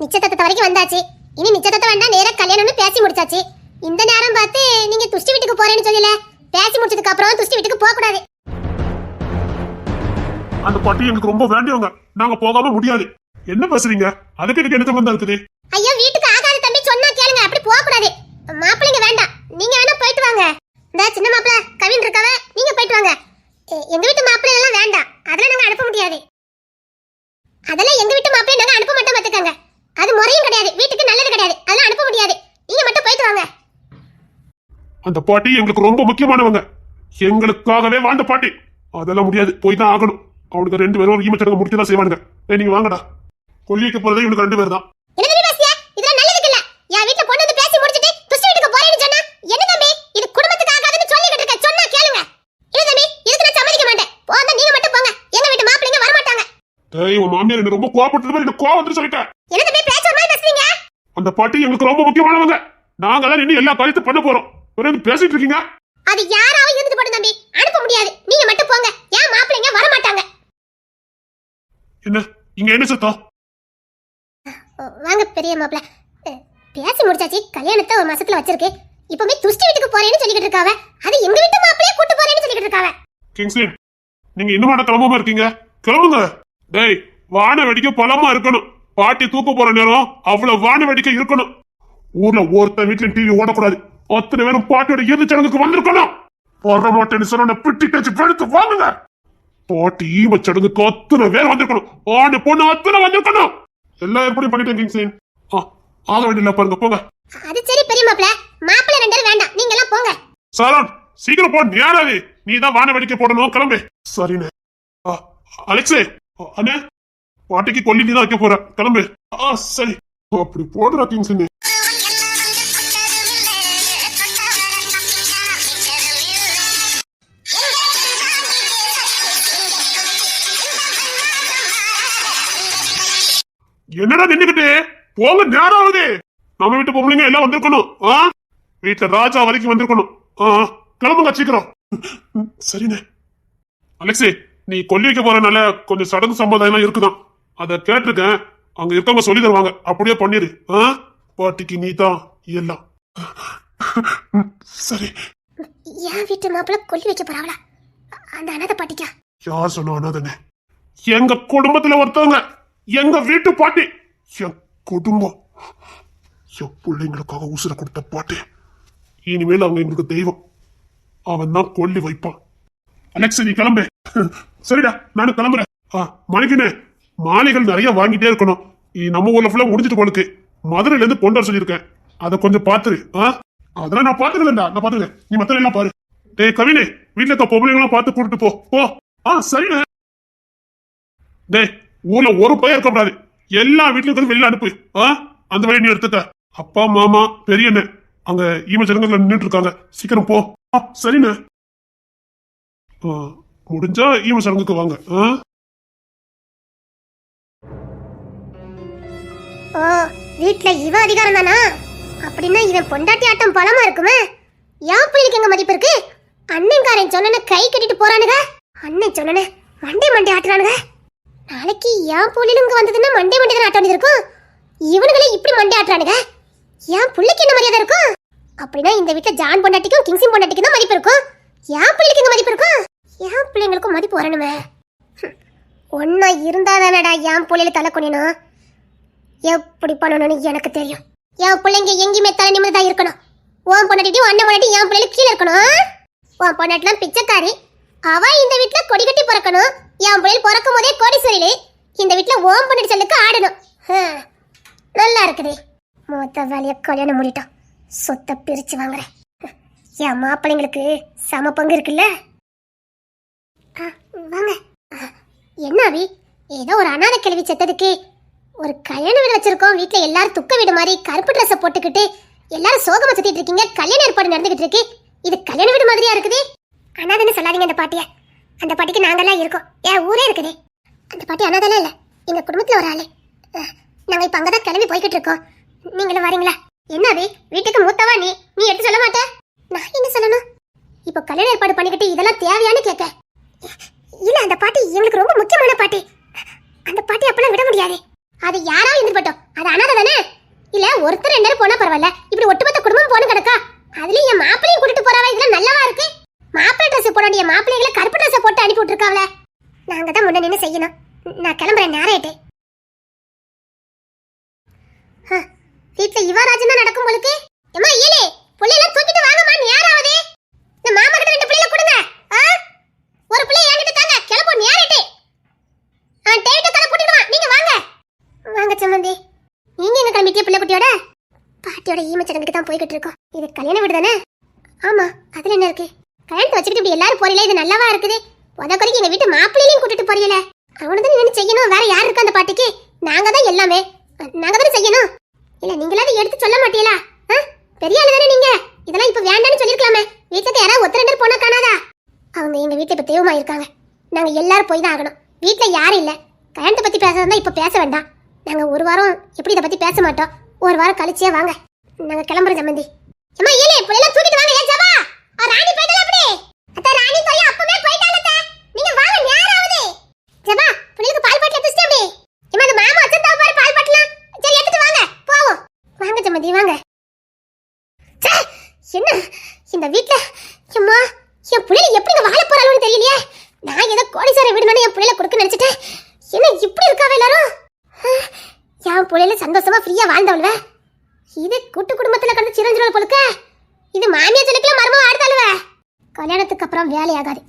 நிச்சயதார்த்த வரைக்கும் வந்தாச்சு. இனி நிச்சயதார்த்தம் வேண்டாம், நேரா கல்யாணம்னு பேசி முடிச்சாச்சு. இந்த நேரம் பார்த்து நீங்க துஷ்டி வீட்டுக்கு போறேன்னு சொல்லல. பேசி முடிச்சதுக்கு அப்புறம் துஷ்டி வீட்டுக்கு போக கூடாது. அந்த பாட்டி எங்களுக்கு ரொம்ப வேண்டியவங்க, நாங்க போகாம முடியாது. என்ன பேசுறீங்க? அதுக்கு இதுக்கு என்ன சம்பந்தம் இருக்குது? ஐயோ வீட்டுக்கு ஆகாத தம்பி, சொன்னா கேளுங்க. அப்படி போக கூடாது. மாப்பிள்ளைங்க வேண்டாம், நீங்க வேணா போயிட்டு வாங்க. இந்த சின்ன மாப்பிள்ள கவின் இருக்காவ, நீங்க போயிட்டு வாங்க. எங்க வீட்டு மாப்பிள்ளை எல்லாம் வேண்டாம், அதெல்லாம் நாங்க அனுப்ப முடியாது. அதெல்லாம் எங்க வீட்டு மாப்பிள்ளை நாங்க அனுப்ப மாட்டோம் பாத்துக்கங்க. அது முறையும் கிடையாது, வீட்டுக்கு நல்லது கிடையாது, அதெல்லாம் அனுப்ப முடியாது. நீங்க மட்டும் போயிட்டு வாங்க. அந்த பாட்டி எங்களுக்கு ரொம்ப முக்கியமானவங்க, எங்களுக்காகவே வாழ்ந்த பாட்டி. அதெல்லாம் முடியாது, போய் தான் ஆகணும். அவனுக்கு 2 பேரும் ஈமச்சடங்கு முடிச்சுதான் செய்வானுங்க. நீங்க வாங்கடா. கொல்லிக்கு போறதே இவனுக்கு 2 பேர் தான். என்ன தம்பி பேசியா? இதெல்லாம் நல்லதுக்கு இல்ல. என் வீட்ல பொண்ணு வந்து பேசி முடிச்சிட்டு துஷ்டி வீட்டுக்கு போறேன்னு சொன்னா என்ன தம்பி? இது குடும்பத்துக்கு ஆகாதுன்னு சொல்லிக்கிட்டு இருக்க. சொன்னா கேளுங்க. இல்ல தம்பி, இதுக்கு நான் சம்மதிக்க மாட்டேன். போனா நீங்க மட்டும் போங்க, எங்க வீட்டு மாப்பிள்ளைங்க வர மாட்டாங்க. டேய் உன் மாமியார் என்ன ரொம்ப கோவப்பட்டது மாதிரி எனக்கு கோவம் வந்து சொல்லிட்டேன். என்ன தம்பி பேச்ச மாதிரி பேசுறீங்க? அந்த பாட்டி எங்களுக்கு ரொம்ப முக்கியமானவங்க, நாங்க தான் இன்னும் எல்லா காரியத்தையும் பண்ண போறோம். ஒரே பேசிட்டு இருக்கீங்க. அது யாராவது இருந்துட்டு போடும் தம்பி, அனுப்ப முடியாது. நீங்க மட்டும் போங்க, என் மாப்பிள்ளைங்க வர மாட்டாங்க. என்ன இங்க என்ன சத்தம்? வாங்க பெரிய மாப்பிள்ள. பேசி முடிச்சாச்சு, கல்யாணத்தை 1 மாசத்துல வச்சிருக்கு. இப்பவே துஷ்டி வீட்டுக்கு போறேன்னு சொல்லிக்கிட்டு இருக்காவ. அது எங்க வீட்டு மாப்பிள்ளையே கூட்டி போறேன்னு சொல்லிக்கிட்டு இருக்காவ. கிங்ஸ்லின் நீங்க இன்னும் கிளம்பாம இருக்கீங்க? கிளம்புங்க. டேய் வான வெடிக்க பலமா இருக்கணும். பாட்டி தூக்க போற நேரம் அவ்வளவு வான வெடிக்க இருக்கணும். ஊர்ல ஒருத்தன் வீட்டுல டிவி ஓடக்கூடாது. அத்தனை பேரும் பாட்டியோட இறுதி சடங்குக்கு வந்திருக்கணும். வர மாட்டேன்னு சொன்ன பிட்டி கட்சி வெளுத்து வாங்குங்க. பாட்டி ஈம சடங்குக்கு அத்தனை பேர் வந்திருக்கணும். ஆண்டு பொண்ணு அத்தனை வந்திருக்கணும். எல்லா ஏற்பாடும் பண்ணிட்டேன் கிங்ஸ்லின். ஆக வேண்டிய பாருங்க போங்க. அது சரி பெரிய மாப்பிள்ள, மாப்பிள்ளை 2 பேரும் வேண்டாம், நீங்க எல்லாம் போங்க. சரண் சீக்கிரம் போ, நேராது. நீ தான் வான வெடிக்க போடணும், கிளம்பு. சரிண்ணே. அலெக்ஸே அண்ணே, பாட்டிக்கு கொல்லி நீ தான் வைக்க போற, கிளம்பு. சரி அப்படி போடுறா கிங்ஸ்லின். என்னடா நின்னுக்கிட்டு போங்க, நேரம் ஆகுது. நம்ம வீட்டு பொம்பளைங்க எல்லாம் வந்திருக்கணும். வீட்டுல ராஜா வரைக்கும் வந்திருக்கணும். கிளம்புங்க சீக்கிரம். சரிண்ணே. அலெக்ஸே நீ கொல்லி வைக்க போறனால கொஞ்சம் சடங்கு சம்பிரதாயம் எல்லாம் இருக்குதான், அத கேட்டிருக்கேன். அங்க இருக்கவங்க சொல்லி தருவாங்க, அப்படியே பண்ணிரு. பாட்டிக்கு நீ தான் எல்லாம். சரி. என் வீட்டு மாப்பிள்ள கொல்லி வைக்க போறாங்களா? அந்த அனாதை பாட்டிக்கா? யார் சொன்ன அனாதனே? எங்க குடும்பத்துல ஒருத்தவங்க, எங்க வீட்டு பாட்டி, என் குடும்பம், என் பிள்ளைங்களுக்காக உசுர கொடுத்த பாட்டி. இனிமேல் அவங்க எங்களுக்கு தெய்வம். அவன் தான் கொல்லி வைப்பான். அலெக்ஸ் நீ கிளம்பு. சரிடா நானும் கிளம்புறேன். மணிக்குன்னு மாலைகள் நிறைய வாங்கிட்டே இருக்கணும். நம்ம ஊர்ல ஃபுல்லா முடிஞ்சிட்டு போலுக்கு மதுரையில இருந்து கொண்டு வர சொல்லியிருக்கேன். அதை கொஞ்சம் பாத்துரு. அதெல்லாம் நான் பாத்துக்கலடா, நான் பாத்துக்கிறேன். நீ மத்த எல்லாம் பாரு. டேய் கவினே, வீட்டுல இருக்க பொம்பளைங்களாம் பார்த்து கூட்டிட்டு போ. சரிண்ணே. டேய் ஊர்ல ஒரு பையன் இருக்க கூடாது, எல்லா வீட்லயும் வெளியில அனுப்பு. அந்த வழி நீ எடுத்துக்க. அப்பா மாமா பெரியண்ணே அங்க ஈம ஜனங்கள்ல நின்றுட்டு இருக்காங்க, சீக்கிரம் போ. சரிண்ணே. முடிஞ்சா ஈம சடங்குக்கு வாங்க. வீட்டுல இவ அதிகாரம் தானா? அப்படின்னா இவன் பொண்டாட்டி ஆட்டம் பலமா இருக்குமே. என் பிள்ளைக்கு எங்க மதிப்பு இருக்கு? அண்ணன்காரன் சொன்ன கை கட்டிட்டு போறானுங்க. அண்ணன் சொன்ன மண்டே மண்டே ஆட்டுறானுங்க. நாளைக்கு என் புள்ளிலும் இங்க வந்ததுன்னா மண்டே மண்டே தான் ஆட்ட வேண்டியது இருக்கும். இவனுங்களே இப்படி மண்டே ஆட்டுறானுங்க. என் பிள்ளைக்கு என்ன மரியாதை இருக்கும்? அப்படின்னா இந்த வீட்டுல ஜான் பொண்டாட்டிக்கும் கிங்ஸிம் பொண்டாட்டிக்கும் தான் மதிப்பு இருக்கும். என் பிள்ளைக்கு எங்க மதிப்பு இருக்கும்? என் பிள்ளைங்களுக்கும் மதிப்பு வரணுமே. ஒன்னா இருந்தாதானடா என் பிள்ளையில தலை குனியணும். எப்படி பண்ணணும்னு எனக்கு தெரியும். என் பிள்ளைங்க எங்கேயுமே தலை நிமிர்ந்தா இருக்கணும். உன் பொண்டாட்டியும் அண்ணன் பொண்டாட்டி என் பிள்ளைல கீழே இருக்கணும். உன் பொண்டாட்டிலாம் பிச்சைக்காரி, அவ இந்த வீட்டுல கொடி கட்டி பிறக்கணும். என் பிள்ளைகள் பிறக்கும் போதே கோடீஸ்வரிலே இந்த வீட்டுல ஓம் பொண்டாட்டி சொல்லுக்கு ஆடணும். நல்லா இருக்குது. மொத்த வேலைய கல்யாணம் முடிட்டோம். சொத்தை பிரிச்சு வாங்குறேன். என் மாப்பிள்ளைங்களுக்கு சம பங்கு இருக்குல்ல. வாங்க. என்ன அபி, ஏதோ ஒரு அனாத கிழவி செத்ததுக்கு ஒரு கல்யாண வீடு வச்சிருக்கோம். வீட்டுல எல்லாரும் துக்க வீடு மாதிரி கருப்பு ட்ரெஸ் போட்டுக்கிட்டு எல்லாரும் சோகமா சுத்திட்டு இருக்கீங்க. கல்யாண ஏற்பாடு நடந்துகிட்டு இருக்கு. இது கல்யாண வீடு மாதிரியா இருக்குது. அனாதன்னு சொல்லாதீங்க அந்த பாட்டிய. அந்த பாட்டிக்கு நாங்கெல்லாம் இருக்கோம். ஏன் ஊரே இருக்குது. அந்த பாட்டி அனாதெல்லாம் இல்ல, எங்க குடும்பத்துல ஒரு ஆளு. நாங்க இப்ப அங்கதான் கிளம்பி போய்கிட்டு இருக்கோம். நீங்களும் வரீங்களா? என்ன அபி, வீட்டுக்கு மூத்தவா நீ எடுத்து சொல்ல மாட்டே? நான் என்ன சொல்லணும்? இப்போ கல்யாண ஏற்பாடு பண்ணிக்கிட்டு இதெல்லாம் தேவையானு கேட்க. இல்ல, அந்த பாட்டி எங்களுக்கு ரொம்ப முக்கியமான பாட்டி. அந்த பாட்டி அப்பெல்லாம் விட முடியாது. அது யாராவது இருந்துட்டோம். அது அனாதை தானே. இல்ல ஒருத்தர் ரெண்டு பேரும் போனா பரவாயில்ல, இப்படி ஒட்டுமொத்த குடும்பம் போன கிடக்கா. அதுலயும் என் மாப்பிளையும் கூட்டிட்டு போறவா. இதெல்லாம் நல்லாவா இருக்கு? மாப்பிள்ளை ட்ரெஸ் போட வேண்டிய மாப்பிள்ளைகளை கருப்பு ட்ரெஸ் போட்டு அனுப்பி விட்டுருக்காவல. நாங்க தான் முன்ன நின்று செய்யணும். நான் கிளம்புறேன். நேரேட்டு வீட்டுல யுவராஜன் தான் நடக்கும் போலுக்கு. ஏமா ஏலே, புள்ளையெல்லாம் தூக்கிட்டு வாங்கம்மா. நேராவது இந்த மாமா கிட்ட ரெண்டு பிள்ளைல கொடுங்க. ஒரு பிள்ளை என்கிட்ட தாங்க. கிளம்பு நேரேட்டு. டேவிட்ட தலை கூட்டிட்டு வா. நீங்க வாங்க. வாங்க சம்மந்தி. நீங்க எங்க கிளம்பிட்டிய பிள்ளை குட்டியோட? பாட்டியோட ஈமச்சடங்குக்கு தான் போய்கிட்டு இருக்கோம். இது கல்யாண வீடு தானே? ஆமா, அதுல என்ன இருக்கு? கல்யாணத்தை வச்சுக்கிட்டு இப்படி எல்லாரும் போறீங்களே, இது நல்லாவா இருக்குது? உதக்குறைக்கு எங்க வீட்டு மாப்பிள்ளையும் கூட்டிட்டு போறீங்களே. அவனதான் என்ன செய்யணும்? வேற யார் இருக்கா அந்த பாட்டிக்கு? நாங்க தான் எல்லாமே. நாங்க தானே செய்யணும். இல்ல நீங்களாவது எடுத்து சொல்ல மாட்டீங்களா? பெரிய ஆளு தானே நீங்க. இதெல்லாம் இப்ப வேண்டாம்னு சொல்லிருக்கலாமே. வீட்டுக்கு யாராவது ஒருத்தர் ரெண்டு போனா காணாதா? அவங்க எங்க வீட்டுல இப்ப தெய்வமா இருக்காங்க. நாங்க எல்லாரும் போய் தான் ஆகணும். வீட்டுல யாரும் இல்ல. கல்யாணத்தை பத்தி பேசுறதா இப்ப பேச வேண்டாம். நாங்க ஒரு வாரம் எப்படி இதை பத்தி பேச மாட்டோம். ஒரு வாரம் கழிச்சே வாங்க. நாங்க கிளம்புறோம் சம்பந்தி. அம்மா ஏலே, புள்ளையெல்லாம் தூக்கிட்டு வாங்க. ஏன் ஜபா ராணி போய்டல அப்படி. அத்த ராணி போய் அப்பவே போய்ட்டாங்க. அத்த நீங்க வாங்க நேராவது. ஜபா புள்ளைக்கு பால் பாட்டில பிஸ்ட் அப்படி. அம்மா அந்த மாமா அச்சந்தா பாரு பால் பாட்டிலாம். சரி எடுத்து வாங்க போவோம். வாங்க சம்பந்தி வாங்க. என்ன இந்த வீட்ல அம்மா என் புள்ளைய எப்படி வாழ போறாளுன்னு தெரியலையே. நான் ஏதோ கோடீஸ்வரர் வீடுன்னு என் புள்ளைய கொடுக்க நினைச்சிட்டேன். என்ன இப்படி இருக்காவே எல்லாரும்? என் புள்ளையில சந்தோஷமா ஃப்ரீயா வாழ்ந்தவள்வ. இது கூட்டு குடும்பத்துல கடந்து சிரஞ்சிரல் பொழுக்க. இது மாமியா சொல்லிக்கலாம் மருமவ ஆடுதாளுவ. கல்யாணத்துக்கு அப்புறம் வேலையாகாது.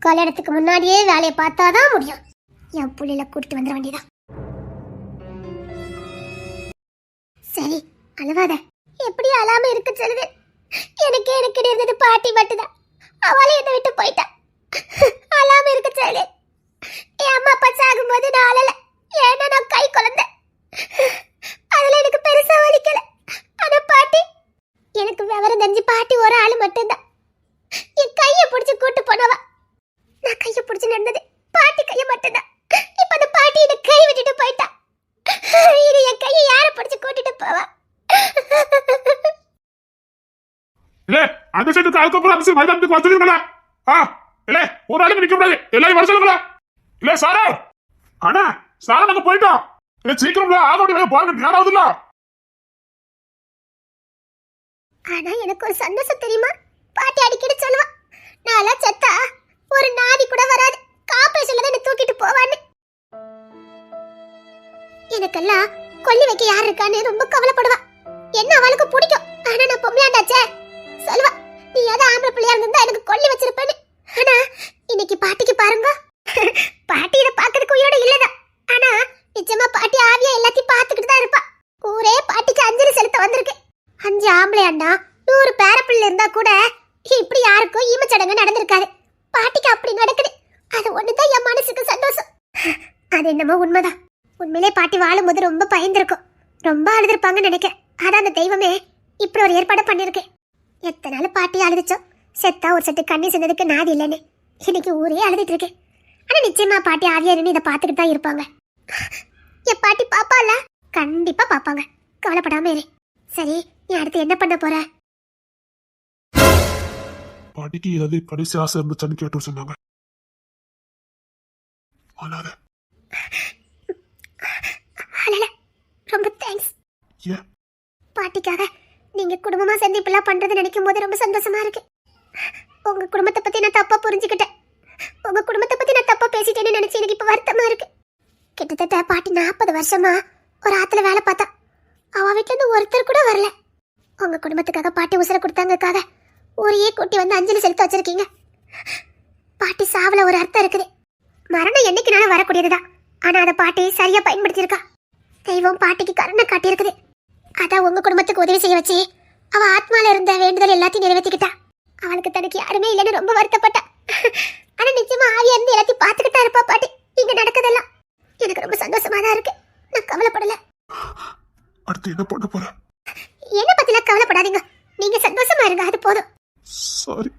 கல்யாணத்துக்கு முன்னாடியே வேலையை பார்த்தாதான் முடியும். என் புள்ளையில கூட்டிட்டு வந்துட வேண்டியதான். சரி அழுவாத. எப்படி அழாம இருக்க சொல்லுது? எனக்கு இருந்தது பாட்டி மட்டும்தான். அவளை என்னை விட்டு போயிட்டா. அழாம இருக்க சொல்லு. என் அம்மா அப்பா சாகும்போது நான் அழல. ஏன்னா நான் கை குழந்தை. அதுல எனக்கு பெருசா வலிக்கல. ஆனா பாட்டி எனக்கு விவரம் தெரிஞ்சு பாட்டி ஒரு ஆளு மட்டும்தான். என் கையை பிடிச்சு கூட்டு போனவா. நான் கையை பிடிச்சு நடந்தது பாட்டி கையை மட்டும்தான். இப்ப அந்த பாட்டி என்ன கை விட்டுட்டு போயிட்டா. இது என் கையை யார பிடிச்சு கூட்டிட்டு போவா? இல்ல அந்த சைடுக்கு அதுக்கப்புறம் அந்த மைதானத்துக்கு வர சொல்லிருக்கா? இல்ல ஒரு ஆளுக்கு நிக்க கூடாது. எல்லாரும் வர சொல்லுங்களா? இல்ல சாரா அண்ணா சாரா நாங்க போயிட்டோம். இல்ல சீக்கிரம் ஆகோடி போக யாராவது இல்ல. ஆனா எனக்கு ஒரு சந்தோஷம் தெரியுமா? பாட்டி அடிக்கடி சொல்லுவா, நான் செத்தா ஒரு நாதி கூட வராது, காப்பரேஷன்ல தான் என்ன தூக்கிட்டு போவான்னு. எனக்கெல்லாம் கொல்லி வைக்க யார் இருக்கான்னு ரொம்ப கவலைப்படுவா. என்ன அவளுக்கு பிடிக்கும். ஆனா நான் பொம்மையாண்டாச்சே சொல்லுவா, நீ ஏதோ ஆம்பளை பிள்ளையா இருந்தா எனக்கு கொல்லி வச்சிருப்பேன்னு. ஆனா இன்னைக்கு பாட்டிக்கு பாருங்க, பாட்டி இதை பாக்குறதுக்கு உயிரோட இல்லதான். ஆனா நிச்சயமா பாட்டி ஆவியா எல்லாத்தையும் பாத்துக்கிட்டு தான் இருப்பா. ஊரே பாட்டிக்கு அஞ்சலி செலுத்த வந்திருக்கு. 5 ஆம்பளை அண்ணா 100 பேரப்பிள்ளை இருந்தா கூட இப்படி யாருக்கும் ஈமச்சடங்கு நடந்திருக்காது. பாட்டிக்கு அப்படி நடக்குது. அது ஒண்ணுதான் என் மனசுக்கு சந்தோஷம். அது என்னமோ உண்மைதான். உண்மையிலே பாட்டி வாழும்போது ரொம்ப பயந்துருக்கும், ரொம்ப அழுதுருப்பாங்கன்னு நினைக்கிறேன். அதான் அந்த தெய்வமே இப்படி ஒரு ஏற்பாடு பண்ணிருக்கு. எத்தனை நாள் பாட்டி அழுதுச்சோம். செத்தா ஒரு சட்டு கண்ணி செஞ்சதுக்கு நாதி இல்லைன்னு இன்னைக்கு ஊரே அழுதுட்டு இருக்கு. ஆனா நிச்சயமா பாட்டி ஆவியா இருந்து இதை பார்த்துக்கிட்டு தான் இருப்பாங்க. என் பாட்டி பாப்பால கண்டிப்பா பாப்பாங்க, கவலைப்படாம இரு. சரி நீ அடுத்து என்ன பண்ண போற? பாட்டிக்கு ஏதாவது கடைசி ஆசை இருந்துச்சான்னு கேட்டு சொன்னாங்க. அழாத. அழல. ரொம்ப தேங்க்ஸ். ஏன்? பாட்டிக்காக நீங்க குடும்பமா சேர்ந்து இப்பெல்லாம் பண்றது நினைக்கும் போது ரொம்ப சந்தோஷமா இருக்கு. உங்க குடும்பத்தை பத்தி நான் தப்பா புரிஞ்சுக்கிட்டேன். உங்க குடும்பத்தை பத்தி நான் தப்பா பேசிட்டேன்னு நினைச்சு எனக்கு இப்ப வருத்தமா இருக்கு. கிட்டத்தட்ட பாட்டி 40 வருஷமா ஒரு ஆத்துல வேலை பார்த்தா அவ வீட்டுல இருந்து ஒருத்தர் கூட வரல. உங்க குடும்பத்துக்காக பாட்டி உசுர கொடுத்தாங்கக்காக ஊரையே கூட்டி வந்து அஞ்சலி செலுத்த வச்சிருக்கீங்க. பாட்டி சாவுல ஒரு அர்த்தம் இருக்குது. மரணம் என்னைக்குனாலும் வரக்கூடியதுதான். ஆனா அதை பாட்டி சரியா பயன்படுத்தியிருக்கா. தெய்வம் பாட்டிக்கு கருணை காட்டியிருக்குது. அதான் உங்க குடும்பத்துக்கு உதவி செய்ய வச்சு அவ ஆத்மால இருந்த வேண்டுதல் எல்லாத்தையும் நிறைவேற்றிக்கிட்டா. அவளுக்கு தனக்கு யாருமே இல்லைன்னு ரொம்ப வருத்தப்பட்டா. ஆனா நிச்சயமா ஆவியா இருந்து எல்லாத்தையும் பார்த்துக்கிட்டா இருப்பா பாட்டி. இங்க நடக்குதெல்லாம் எனக்கு ரொம்ப சந்தோஷமா தான் இருக்கு. நான் கவலைப்படல. அடுத்து என்ன பண்ண போற? என்ன பத்திலாம் கவலைப்படாதீங்க. நீங்க சந்தோஷமா இருங்க, அது போதும். சாரி,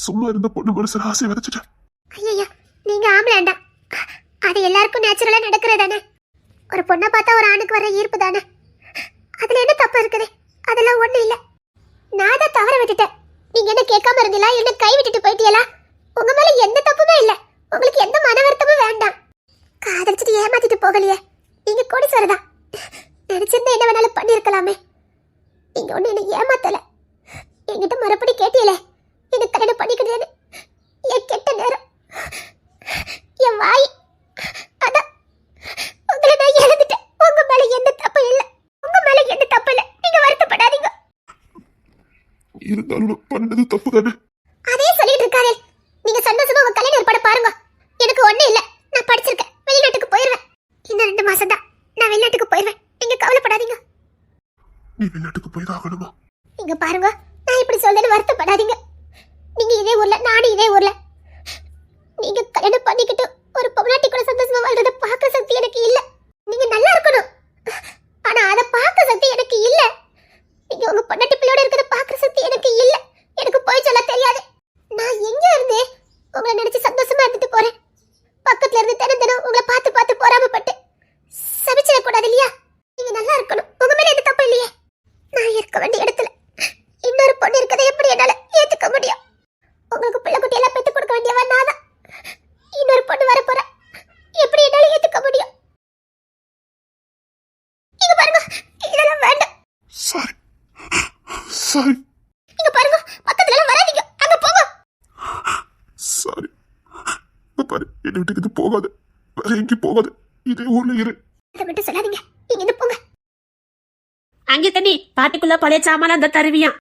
சும்மா இருந்த பொண்ணு மனசுல ஆசை விதைச்சிட்டேன். ஐயா, நீங்க ஆம்பளைண்டா. அது எல்லாருக்கும் நேச்சுரலா நடக்கிறதானே. ஒரு பொண்ணை பார்த்தா ஒரு ஆணுக்கு வர ஈர்ப்பு தானே. அதுல என்ன தப்பு இருக்குது? அதெல்லாம் ஒண்ணு இல்ல. நான் தான் தவற விட்டுட்டேன். நீங்க என்ன கேட்காம இருந்தீங்களா? என்ன கை விட்டுட்டு போயிட்டீங்களா? உங்க மேல எந்த தப்புமே இல்ல. உங்களுக்கு எந்த மன வருத்தமும் வேண்டாம். காதலிச்சுட்டு ஏமாத்திட்டு போகலையே. நீங்க கோடீஸ்வரதான். நினைச்சிருந்தா என்ன வேணாலும் பண்ணிருக்கலாமே. நீங்க ஒண்ணு என்ன ஏமாத்தல. என்கிட்ட மறுபடி கேட்டீங்களே என்ன கல்யாணம் பண்ணிக்கிறேன்னு. என் கெட்ட நேரம், என் வாய், அதான் உங்களை நான் இழந்துட்டேன். உங்க மேல எந்த தப்பு இல்ல. உங்க மேல எந்த தப்பு இல்ல. நீங்க வருத்தப்படாதீங்க. இருந்தாலும் நான் பண்ணது தப்பு தானே. அதே சொல்லிட்டு இருக்காரே. நீங்க சந்தோஷமா உங்க கல்யாணம் ஏற்பாடு பாருங்க. எனக்கு ஒண்ணு இல்ல. நான் படிச்சிருக்கேன். வெளிநாட்டுக்கு போயிருவேன். இன்னும் 2 மாசம் தான். நான் வெளிநாட்டுக்கு போயிருவேன். நீங்க கவலைப்படாதீங்க. நீ வெளிநாட்டுக்கு போய் தான் ஆகணுமா? நீங்க பாருங்க, நான் இப்படி சொல்றேன்னு வருத்தப்படாதீங்க. நீங்க இதே ஊர்ல, நானும் இதே ஊர்ல. நீங்க கல்யாணம் பண்ணிக்கிட்டு ஒரு பொம்னாட்டி கூட சந்தோஷமா வாழ்றத பார்க்க சக்தி எனக்கு இல்ல. நீங்க நல்லா இருக்கணும். ஆனா அதை பார்க்க சக்தி எனக்கு இல்ல. நீங்க உங்க பொண்டாட்டி பிள்ளையோட இருக்கிறத பார்க்க சக்தி எனக்கு இல்ல. எனக்கு போய் சொல்ல தெரியாது. நான் எங்க இருந்து உங்களை நினைச்சு சந்தோஷமா இருந்துட்டு போறேன். பக்கத்துல இருந்து தினம் தினம் உங்களை பார்த்து பார்த்து பொறாமப்பட்டு சபிச்சிட கூடாது இல்லையா? நீங்க நல்லா இருக்கணும். உங்க மேல எந்த தப்பு இல்லையே. நான் இருக்க வேண்டிய இடத்துல இன்னொரு பொண்ணு இருக்கதை எப்படி என்னால ஏத்துக்க முடியும்? உங்களுக்கு பிள்ளை குட்டி எல்லாம் பெத்து கொடுக்க வேண்டியவா நான் தான். இன்னொரு பொண்ணு வர போற. எப்படி என்னால ஏத்துக்க முடியும்? இங்க பாருங்க, இதெல்லாம் வேண்டாம். Sorry sorry. இங்க பாருங்க, பக்கத்துல எல்லாம் வராதீங்க. அங்க போங்க. சாரி. பாரு, என்னை விட்டு இது போகாது. வேற எங்கேயும் போகாது. இதே ஊர்ல இரு. இதை மட்டும் சொல்லாதீங்க. நீங்க இங்க போங்க. அங்கே தண்ணி பாட்டிக்குள்ள பழைய சாமான அந்த தருவியா?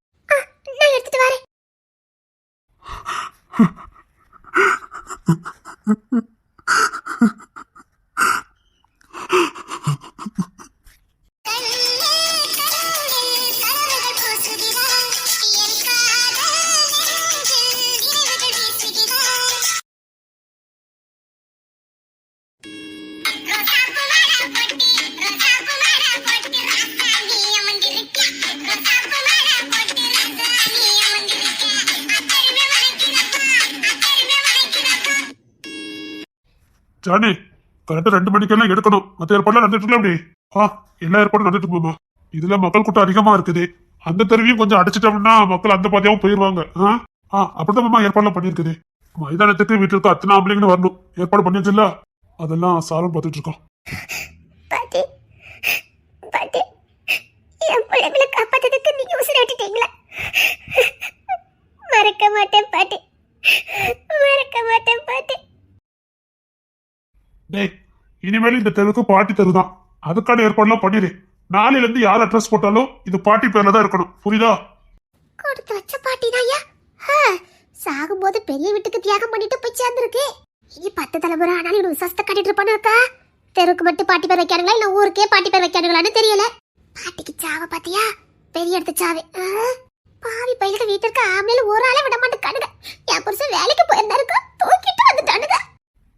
நான் எடுத்துட்டு வரேன். ஜானி, கரெக்டா 2 மணிக்கெல்லாம் எடுக்கணும். மத்த ஏற்பாடுலாம் நடந்துட்டு இருக்கல அப்படி. எல்லா ஏற்பாடும் நடந்துட்டு போமா. இதுல மக்கள் கூட்டம் அதிகமா இருக்குது. அந்த தெருவையும் கொஞ்சம் அடைச்சிட்டோம்னா மக்கள் அந்த பாதையாவும் போயிருவாங்க. அப்படிதான் ஏற்பாடுலாம் பண்ணிருக்குது. மைதானத்துக்கு வீட்டுக்கு அத்தனை ஆம்பளைங்கன்னு வரணும். ஏற்பாடு பண்ணியாச்சுல்ல? அதெல்லாம் சாரம் பார்த்துட்டு இருக்கோம். பாட்டி, பாட்டி, என் பிள்ளைங்களை காப்பாத்ததுக்கு நீங்க உசுராட்டிட்டீங்களா? மறக்க மாட்டேன் பாட்டி, மறக்க மாட்டேன் பாட்டி. டேய், இனிமேல் இந்த தெருவுக்கு பாட்டி தெருதான். அதுக்கான ஏற்பாடுலாம் பண்ணிடு. நாளையில இருந்து யார் அட்ரஸ் போட்டாலும் இது பாட்டி பேர்ல தான் இருக்கணும். புரியுதா? கொடுத்து வச்ச பாட்டி தாயா. சாகும்போது பெரிய வீட்டுக்கு தியாகம் பண்ணிட்டு போய் சேர்ந்துருக்கு. இனி 10 தலைமுறை ஆனாலும் இவனு விசாசத்தை காட்டிட்டு இருப்பானு இருக்கா? தெருவுக்கு மட்டும் பாட்டி பேர் வைக்கானுங்களா இல்ல ஊருக்கே பாட்டி பேர் வைக்கானுங்களான்னு தெரியல. பாட்டிக்கு சாவ பாத்தியா? பெரிய இடத்து சாவு. பாவி பையலுக்கு வீட்டுக்கு ஆம்பளைல ஒரு ஆளே விட மாட்டேக்கானுங்க. என் புருஷன் வேலைக்கு போயிருந்தாருக்கா, தூக்கிட்டு வந்துட்டானுங்க.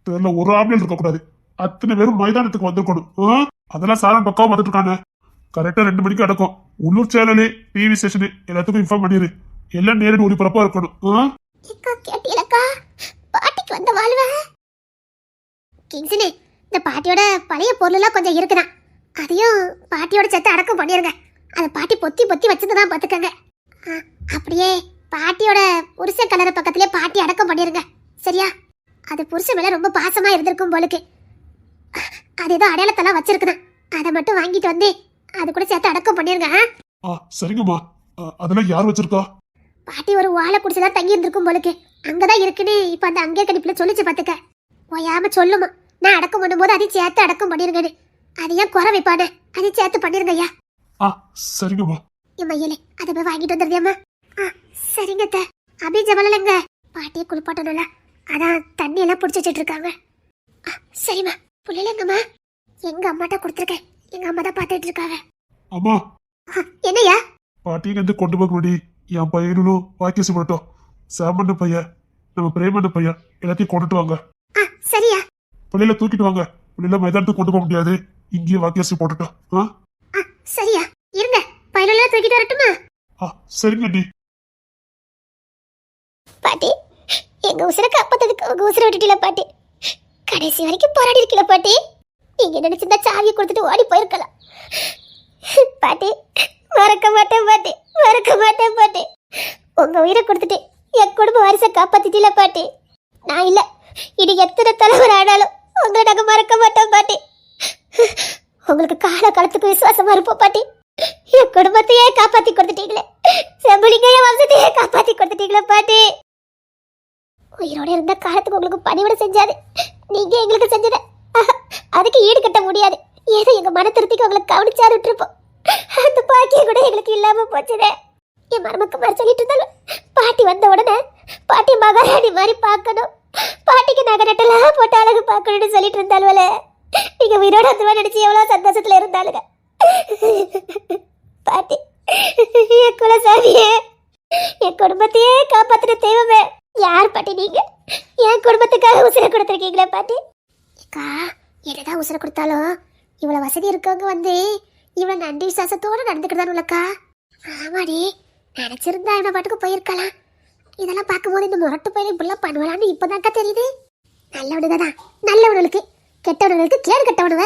தெருல ஒரு ஆம்பளை இருக்க கூடாது. அத்தனை பேரும் மைதானத்துக்கு வந்திருக்கணும். அதெல்லாம் சாரம் பக்காவும் வந்துட்டு இருக்காங்க. கரெக்டா 2 மணிக்கு அடக்கும். உள்ளூர் சேனலு, டிவி ஸ்டேஷனு எல்லாத்துக்கும் இன்ஃபார்ம் பண்ணிடு. எல்லாம் நேரடி ஒளிபரப்பா இருக்கணும். கேட்டீங்களக்கா? பாட்டிக்கு வந்த வாழ்வ கிங்ஸனே, இந்த பாட்டியோட பழைய பொருள் எல்லாம் கொஞ்சம் இருக்குதான். அதையும் பாட்டியோட சேர்த்து அடக்கம் பண்ணிருங்க. அதை பாட்டி பொத்தி பொத்தி வச்சதுதான் பாத்துக்கங்க. அப்படியே பாட்டியோட புருஷ கலர பக்கத்திலே பாட்டி அடக்கம் பண்ணிருங்க, சரியா? அது புருஷன் மேல ரொம்ப பாசமா இருந்திருக்கும் போலுக்கு. அது ஏதோ அடையாளத்தெல்லாம் வச்சிருக்குதான், அதை மட்டும் வாங்கிட்டு வந்து அது கூட சேர்த்து அடக்கம் பண்ணிருங்க. சரிங்கம்மா. அதெல்லாம் யார் வச்சிருக்கா? பாட்டி ஒரு வாழை குடிச்சுதான் தங்கி இருந்திருக்கும் போலுக்கு. அங்கதான் இருக்குன்னு இப்ப அந்த அங்கே கணிப்புல சொல்லிச்சு பாத்துக்க. ஓயாம சொல்லுமா, நான் அடக்கம் பண்ணும்போது அதையும் சேர்த்து அடக்கம் பண்ணிருங்கன்னு. அது ஏன் குறை வைப்பானே, அதையும் சேர்த்து பண்ணிருங்க ஐயா. சரிங்கம்மா. என் மையலே அதை போய் வாங்கிட்டு வந்துருதியாம்மா. சரிங்க அத்தை. அபி ஜவலங்க பாட்டியை குளிப்பாட்டணும்ல, அதான் தண்ணி எல்லாம் பிடிச்சி வச்சுட்டு இருக்காங்க. சரிம்மா. புள்ளைலங்கம்மா எங்க அம்மாட்ட கொடுத்துருக்கேன், எங்க அம்மா தான் பார்த்துட்டு இருக்காங்க. அம்மா என்னையா? பாட்டிங்க வந்து கொண்டு போக முடி. என் பையனும் வாக்கியசு பண்ணட்டும். சாமண்ண பையன், நம்ம பிரேமண்ண பையன் எல்லாத்தையும் கொண்டுட்டு வாங்க. சரியா? பிள்ளைல தூக்கிட்டு வாங்க. பிள்ளைல மைதானத்துக்கு கொண்டு போக முடியாது, இங்கேயே வாக்கியாசி போட்டுட்டோம். சரியா? இருங்க, பையனெல்லாம் தூக்கிட்டு வரட்டுமா? சரிங்க டி. பாட்டி, எங்க உசுரை காப்பாத்ததுக்கு உங்க உசுரை விட்டுட்டீல பாட்டி. கடைசி வரைக்கும் போராடி இருக்கல பாட்டி. நீங்க நினைச்சிருந்தா சாவியை கொடுத்துட்டு ஓடி போயிருக்கலாம் பாட்டி. மறக்க மாட்டேன் பாட்டி, மறக்க மாட்டேன் பாட்டி. உங்க உயிரை கொடுத்துட்டு என் குடும்ப வாரிசை காப்பாத்திட்டீல பாட்டி. நான் இல்ல, இனி எத்தனை தலைவர் ஆனாலும் உங்களை நாங்க மறக்க மாட்டோம் பாட்டி. உங்களுக்கு காலத்துக்கு விசுவாசமா இருப்போம் பாட்டி. என் குடும்பத்தையே காப்பாத்தி கொடுத்துட்டீங்களே, செம்புலிங்கைய வம்சத்தையே காப்பாத்தி கொடுத்துட்டீங்களே பாட்டி. உயிரோட இருந்த காலத்துக்கு உங்களுக்கு பணிவிட செஞ்சாது நீங்க எங்களுக்கு செஞ்சத அதுக்கு ஈடு கட்ட முடியாது. ஏதோ எங்க மன திருப்திக்கு உங்களுக்கு கவனிச்சாரு விட்டுருப்போம். அந்த பாக்கியம் கூட எங்களுக்கு இல்லாம போச்சுதே. என் மருமக்கு மாதிரி சொல்லிட்டு இருந்தாலும் பாட்டி வந்த உடனே பாட்டி மகாராணி மாதிரி பார்க்கணும், பாட்டிக்கு நகரட்டெல்லாம் போட்டு அழகு பார்க்கணும்னு சொல்லிட்டு இருந்தாலுவல. நீங்க உயிரோட அந்த மாதிரி நினைச்சு எவ்வளவு சந்தோஷத்துல இருந்தாலுங்க பாட்டி. என் குலசாமியே, என் குடும்பத்தையே காப்பாத்துற தெய்வமே யார் பாட்டி? நீங்க என் குடும்பத்துக்காக உசுரை கொடுத்துருக்கீங்களா பாட்டி? அக்கா, என்னதான் உசுரை கொடுத்தாலும் இவ்வளவு வசதி இருக்கவங்க வந்து இவ்வளவு நன்றி விசுவாசத்தோட நடந்துக்கிட்டு உள்ளக்கா. ஆமாடி, நினைச்சிருந்தா என்ன பாட்டுக்கு போயிருக்கலாம். இதெல்லாம் பார்க்கும்போது இந்த முரட்டு பயிரை இப்படிலாம் பண்ணுவாளான்னு இப்பதான்க்கா தெரியுது. நல்லவனுங்க தான் நல்லவனுக்கு, கெட்டவனுக்கு கேடு கட்டவனுவ.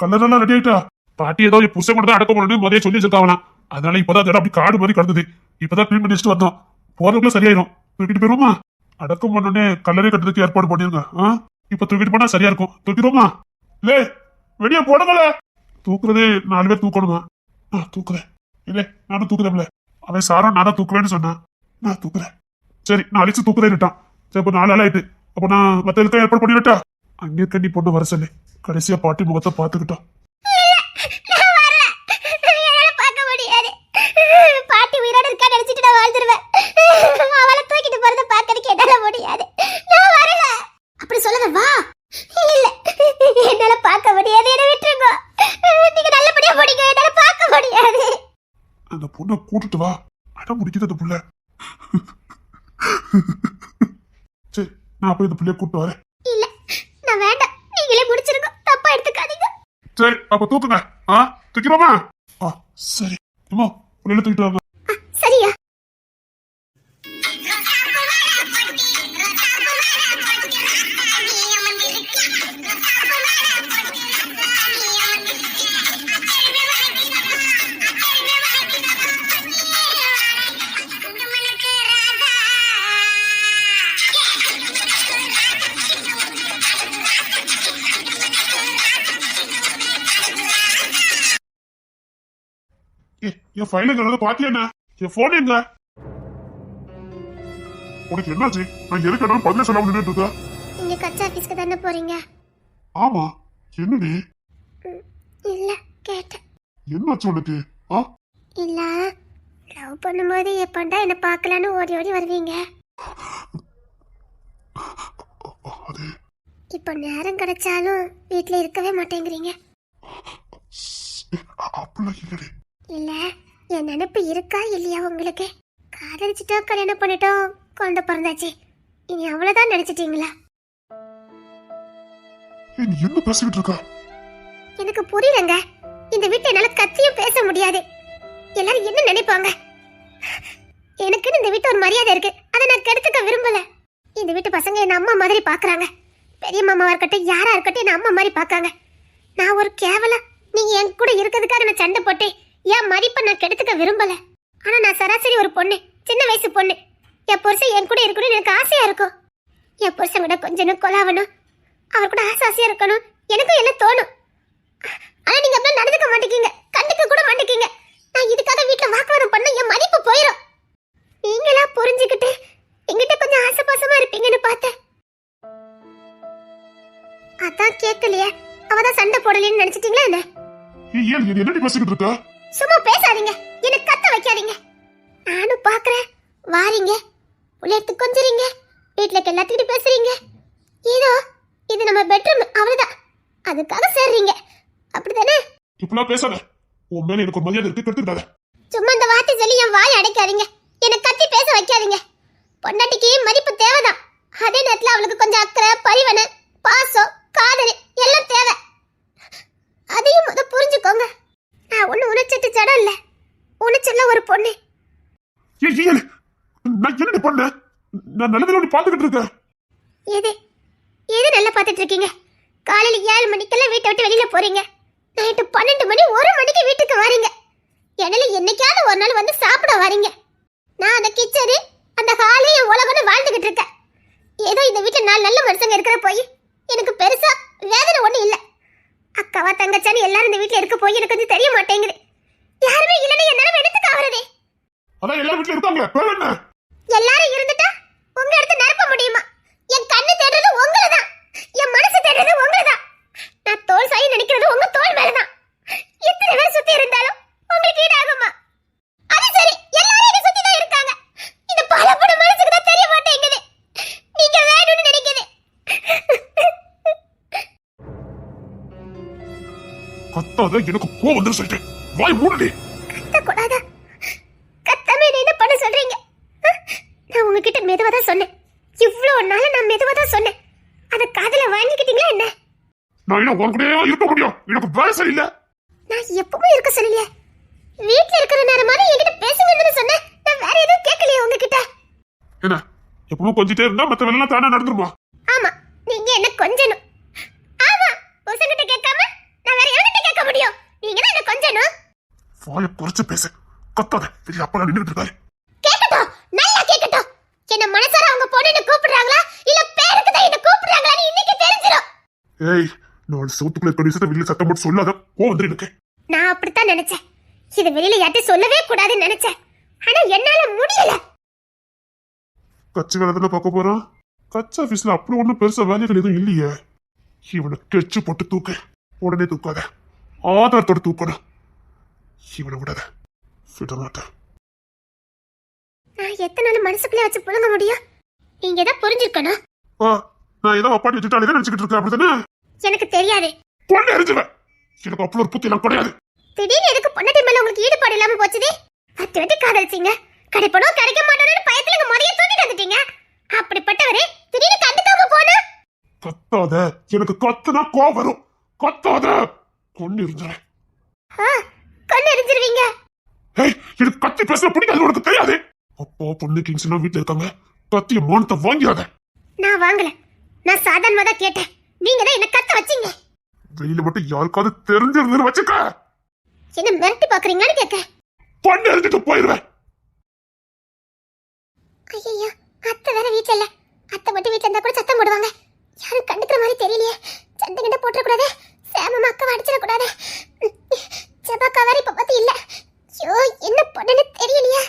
கல்லறெல்லாம் ரெடி ஆயிட்டா? பாட்டி ஏதோ புருஷன் கூட தான் அடக்கம் பண்ணணும் முதல்ல சொல்லி வச்சிருக்காங்களாம். அதனால இப்பதான் அந்த இடம் அப்படி காடு மாதிரி கிடந்தது. இப்பதான் கிளீன் பண்ணி வச்சுட்டு வந்தோம். போறதுக்குள்ள சரியாயிரும். தூக்கிட்டு போயிருவோமா? அடக்கம் பண்ணனே கல்லறை கட்டுறதுக்கு ஏற்பாடு பண்ணிருங்க. இப்ப தூக்கிட்டு போனா சரியா இருக்கும். தூக்கிடுவோமா? இல்ல வெளியே போடுங்கள. தூக்குறது 4 பேர் தூக்கணுமா? தூக்குறேன். இல்ல நானும் தூக்குறேன்ல. அவன் சாரா நான் தான் தூக்குவேன்னு சொன்னான். நான் தூக்குறேன். சரி, நான் அழிச்சு தூக்குறேன்ட்டான். சரி, இப்ப 4 ஆள் ஆயிட்டு. அப்ப நான் மத்த இருக்க ஏற்பாடு பண்ணிவிட்டா? அங்கே கண்டி பொண்ணு வர சொல்லி கடைசியா பாட்டி முகத்தை பாத்துக்கிட்டோம். பாட்டி உயிரோட இருக்கா நினைச்சிட்டு நான் வாழ்ந்துருவேன். அவளை தூக்கிட்டு போறத பாக்கிறதுக்கு என்னால முடியாது. நான் வரல. அப்படி சொல்லுங்க வா. இல்ல, என்னால பார்க்க முடியாது, என்ன விட்டுருங்க. நீங்க நல்லபடியா போனீங்க, என்னால பார்க்க முடியாது. அந்த பொண்ணை கூட்டிட்டு வா. அடம் முடிக்குது அந்த புள்ள. சரி, நான் போய் இந்த பிள்ளைய கூப்பிட்டு வரேன். இல்ல, நான் வேண்டாம். நீங்களே முடிச்சிருங்க, தப்பா எடுத்துக்காதீங்க. சரி, அப்ப தூக்குங்க. தூக்கிறோமா? சரி. அம்மா, பிள்ளைல தூக்கிட்டு வாங்க. சரியா? என் ஃபைலுங்கிறத பாத்தியா? என் போன் எங்க? உனக்கு என்னாச்சு? நான் எதுக்கு பதில சொல்லாம நின்றுட்டு இருக்க? நீங்க கச்சா ஆபீஸ்க்கு தானே போறீங்க? ஆமா. என்னடி? இல்ல, கேட்டேன். என்னாச்சு உனக்கு? இல்ல, லவ் பண்ணும்போது எப்பண்டா என்ன பார்க்கலான்னு ஓடி ஓடி வருவீங்க. இப்போ நேரம் கிடைச்சாலும் வீட்டுல இருக்கவே மாட்டேங்கிறீங்க. அப்படிலாம் இல்லடி. இல்ல, என் நினைப்பு இருக்கா இல்லையா உங்களுக்கு? காதலிச்சுட்டோம், கல்யாணம் பண்ணிட்டோம், கொண்டு பிறந்தாச்சு, இனி அவ்வளவுதான் நினைச்சிட்டீங்களா? நீ என்ன பேசிக்கிட்டு இருக்க? எனக்கு புரியலங்க. இந்த வீட்டை என்னால கத்தியும் பேச முடியாது. எல்லாரும் என்ன நினைப்பாங்க? எனக்குன்னு இந்த வீட்டு ஒரு மரியாதை இருக்கு, அதை நான் கெடுத்துக்க விரும்பல. இந்த வீட்டு பசங்க என்ன அம்மா மாதிரி பாக்குறாங்க. பெரிய மாமாவா இருக்கட்டும், யாரா இருக்கட்டும், என்ன அம்மா மாதிரி பாக்காங்க. நான் ஒரு கேவலம் நீங்க என் கூட இருக்கிறதுக்காக நான் சண்டை போட்டு என் மதிப்பை நான் கெடுத்துக்க விரும்பல. ஆனா நான் சராசரி ஒரு பொண்ணு, சின்ன வயசு பொண்ணு. என் புருஷன் என் கூட இருக்கணும்னு எனக்கு ஆசையா இருக்கும். என் புருஷன் கூட கொஞ்சம் கொலாவணும், அவர் கூட ஆசையா இருக்கணும், எனக்கும் என்ன தோணும். ஆனா நீங்க அப்படியே நடந்துக்க மாட்டேங்க, கண்டுக்க கூட மாட்டேங்க. நான் இதுக்காக வீட்டுல வாக்குவாதம் பண்ண என் மதிப்பு போயிடும். நீங்களா புரிஞ்சுக்கிட்டு என்கிட்ட கொஞ்சம் ஆசைபாசமா இருப்பீங்கன்னு பார்த்தேன். அதான் கேட்கலையே, அவதான் சண்டை போடலன்னு நினைச்சிட்டீங்களா என்ன? ஏன் நீ என்னடி பேசிக்கிட்டு இருக்க? சும்மா பேசாதீங்க, என்ன கத்த வைக்காதீங்க. நானும் பாக்குறேன், வாரீங்க, உள்ள கொஞ்சறீங்க, வீட்டுல எல்லாத்துக்கிட்ட பேசுறீங்க. ஏதோ இது நம்ம பெட்ரூம் அவ்வளவுதான், அதுக்காக சேர்றீங்க, அப்படித்தானே? இப்பெல்லாம் பேசாத, உன் மேல எனக்கு ஒரு மரியாதை இருக்கு, கெடுத்துடாத. சும்மா இந்த வார்த்தை சொல்லி என் வாய் அடைக்காதீங்க, என்ன கத்தி பேச வைக்காதீங்க. பொண்டாட்டிக்கு மதிப்பு தேவைதான், அதே நேரத்துல அவளுக்கு கொஞ்சம் அக்கறை, பரிவனை, பாசம், காதல் எல்லாம் தேவை. அதையும் முத புரிஞ்சுக்கோங்க. நான் ஒண்ணு உணர்ச்சிட்டு ஜடம் இல்ல, உணர்ச்சில ஒரு பொண்ணு. ஏன் நான் என்னடி பண்ணேன்? நான் நல்லதில் பாத்துக்கிட்டு இருக்கேன். எது எது நல்லா பார்த்துட்டு இருக்கீங்க? காலையில 7 மணிக்கெல்லாம் வீட்டை விட்டு வெளியில போறீங்க, நைட்டு 12 மணி 1 மணிக்கு வீட்டுக்கு வரீங்க. இடையில என்னைக்காவது ஒரு நாள் வந்து சாப்பிட வரீங்க. நான் அந்த கிச்சனு அந்த ஹாலே என் உலகம்னு வாழ்ந்துகிட்டு இருக்கேன். ஏதோ இந்த வீட்டுல 4 நல்ல மனுஷங்க இருக்கிற போய் எனக்கு பெருசா வேதனை ஒண்ணு இல்ல. அக்காவா தங்கச்சான்னு எல்லாரும் இந்த வீட்டுல இருக்க போய் எனக்கு வந்து தெரிய மாட்டேங்குது. யாருமே இல்லைன்னு என் நிலைமை எடுத்துக்க ஆவறதே. அதான் எல்லா வீட்டுல இருக்காங்க, பேர் என்ன? எல்லாரும் இருந்துட்டா உங்க இடத்து நிரப்ப முடியுமா? என் கண்ணு தேடுறது உங்களதான், என் மனசு தேடுறது உங்களதான். நான் தோல் சாய் நினைக்கிறது உங்க தோல் மேலதான். எத்தனை பேர் சுத்தி இருந்தாலும் உங்களுக்கு ஈடாகுமா? அது சரி, எல்லாரும் என்னை சுத்தி தான் இருக்காங்க. இந்த பாலப்பட மனசுக்கு தான் தெரிய மாட்டேங்குது, நீங்க வேணும்னு நினைக்குது. கத்தாத, எனக்கு கோவம் வந்து சொல்லிட்டேன். வாய் மூடுடி. கத்தக்கூடாதா? கத்தாம என்ன பண்ண சொல்றீங்க? நான் உங்ககிட்ட மெதுவா தான் சொன்னேன், இவ்வளவு நாள் நான் மெதுவா தான் சொன்னேன். அத காதுல வாங்கிக்கிட்டீங்களா என்ன? நான் என்ன உன் கூடயே இருக்க முடியும்? எனக்கு வேலை சரியில்லை. நான் எப்பவும் இருக்க சொல்லலையே, வீட்ல இருக்கிற நேரமான என்கிட்ட பேசுங்கன்னு சொன்னேன். நான் வேற எதுவும் கேட்கலையே உங்ககிட்ட. என்ன எப்பவும் கொஞ்சிட்டே இருந்தா மத்த வேலை எல்லாம் தானே நடந்துருமா? ஆமா, நீங்க என்ன கொஞ்சணும். ஆமா, புருஷன்கிட்ட கேட்காம நான் வேற யார்கிட்ட கேட்க முடியும்? நீங்க தான் என்ன கொஞ்சணும். வாயை குறைச்சு பேசு, கத்தாத. வெளியே அப்பா நின்றுட்டு இருக்காரு. கேட்கட்டும், நல்லா கேட்கட்டும். என்ன மனசார அவங்க பொண்ணுன்னு கூப்பிடுறாங்களா இல்ல பேருக்கு தான் என்ன கூப்பிடுறாங்களான்னு இன்னைக்கு தெரிஞ்சிடும். ஏய், நான் சவுத்துக்குள்ள இருக்க விஷயத்தை வெளியில சத்தம் போட்டு சொல்லாத, கோவம் வந்து எனக்கு. நான் அப்படித்தான் நினைச்சேன், இதை வெளியில யார்ட்டும் சொல்லவே கூடாதுன்னு நினைச்சேன். ஆனா என்னால முடியல. கட்சி வேலை தானே பார்க்க போறான். கட்சி ஆபீஸ்ல அப்படி ஒண்ணும் பெருசா வேலைகள் எதுவும் இல்லையே. இவனை கெச்சு போட்டு தூக்கு. உடனே தூக்காத, ஆதாரத்தோட தூக்கணும். இவனை விடாத, விட மாட்டேன். நான் எத்தனை நாள் மனசுக்குள்ளே வச்சு புழுங்க முடியும்? நீங்க தான் புரிஞ்சிருக்கணும். நான் ஏதோ அப்பாட்டி வச்சுட்டாலே நினைச்சுக்கிட்டு இருக்கேன், அப்படித்தானே? எனக்கு தெரியாது. பொண்ணு எரிஞ்சுவேன். எனக்கு அப்படி ஒரு புத்தி எல்லாம் கிடையாது. திடீர்னு எதுக்கு பொண்ணாட்டி மேல உங்களுக்கு ஈடுபாடு இல்லாம போச்சுதே? 10 வாட்டி காதலிச்சீங்க, கிடைப்படும் கிடைக்க மாட்டோம்னு பயத்துல எங்க முறைய தூக்கிட்டு வந்துட்டீங்க. அப்படிப்பட்டவரே திடீர்னு கண்டுக்காம போனா? கத்தாத, எனக்கு கத்துனா கோவம் வரும். கத்தாத, கொண்டு இருந்துறேன். கொண்டு எரிஞ்சிருவீங்க. ஏய், எனக்கு கத்தி பேச பிடிக்காது, உனக்கு தெரியாது. அப்பா பொண்ணு கிங்ஸ் எல்லாம் வீட்டுல இருக்காங்க, கத்திய மானத்தை வாங்கிடாத. நான் வாங்கல, நான் சாதாரணமா தான் கேட்டேன். நீங்க தான் என்ன கத்த வச்சீங்க. வெளியில மட்டும் யாருக்காவது தெரிஞ்சிருந்தேன்னு வச்சுக்க. என்ன மிரட்டி பாக்குறீங்களான்னு கேட்க. பொண்ணு எரிஞ்சிட்டு போயிருவேன். ஐயோ, அத்தை வேற வீட்டுல இல்ல. அத்தை மட்டும் வீட்டுல இருந்தா கூட சத்தம் போடுவாங்க. யாரும் கண்டுக்கிற மாதிரி தெரியலையே. சண்டை கிட்ட போட்டுற கூடாது, சேமமா அக்காவை அடிச்சிட கூடாது. ஜபாக்கா வேற இப்ப பார்த்து இல்ல. ஐயோ, என்ன பண்ணுன்னு தெரியலையே.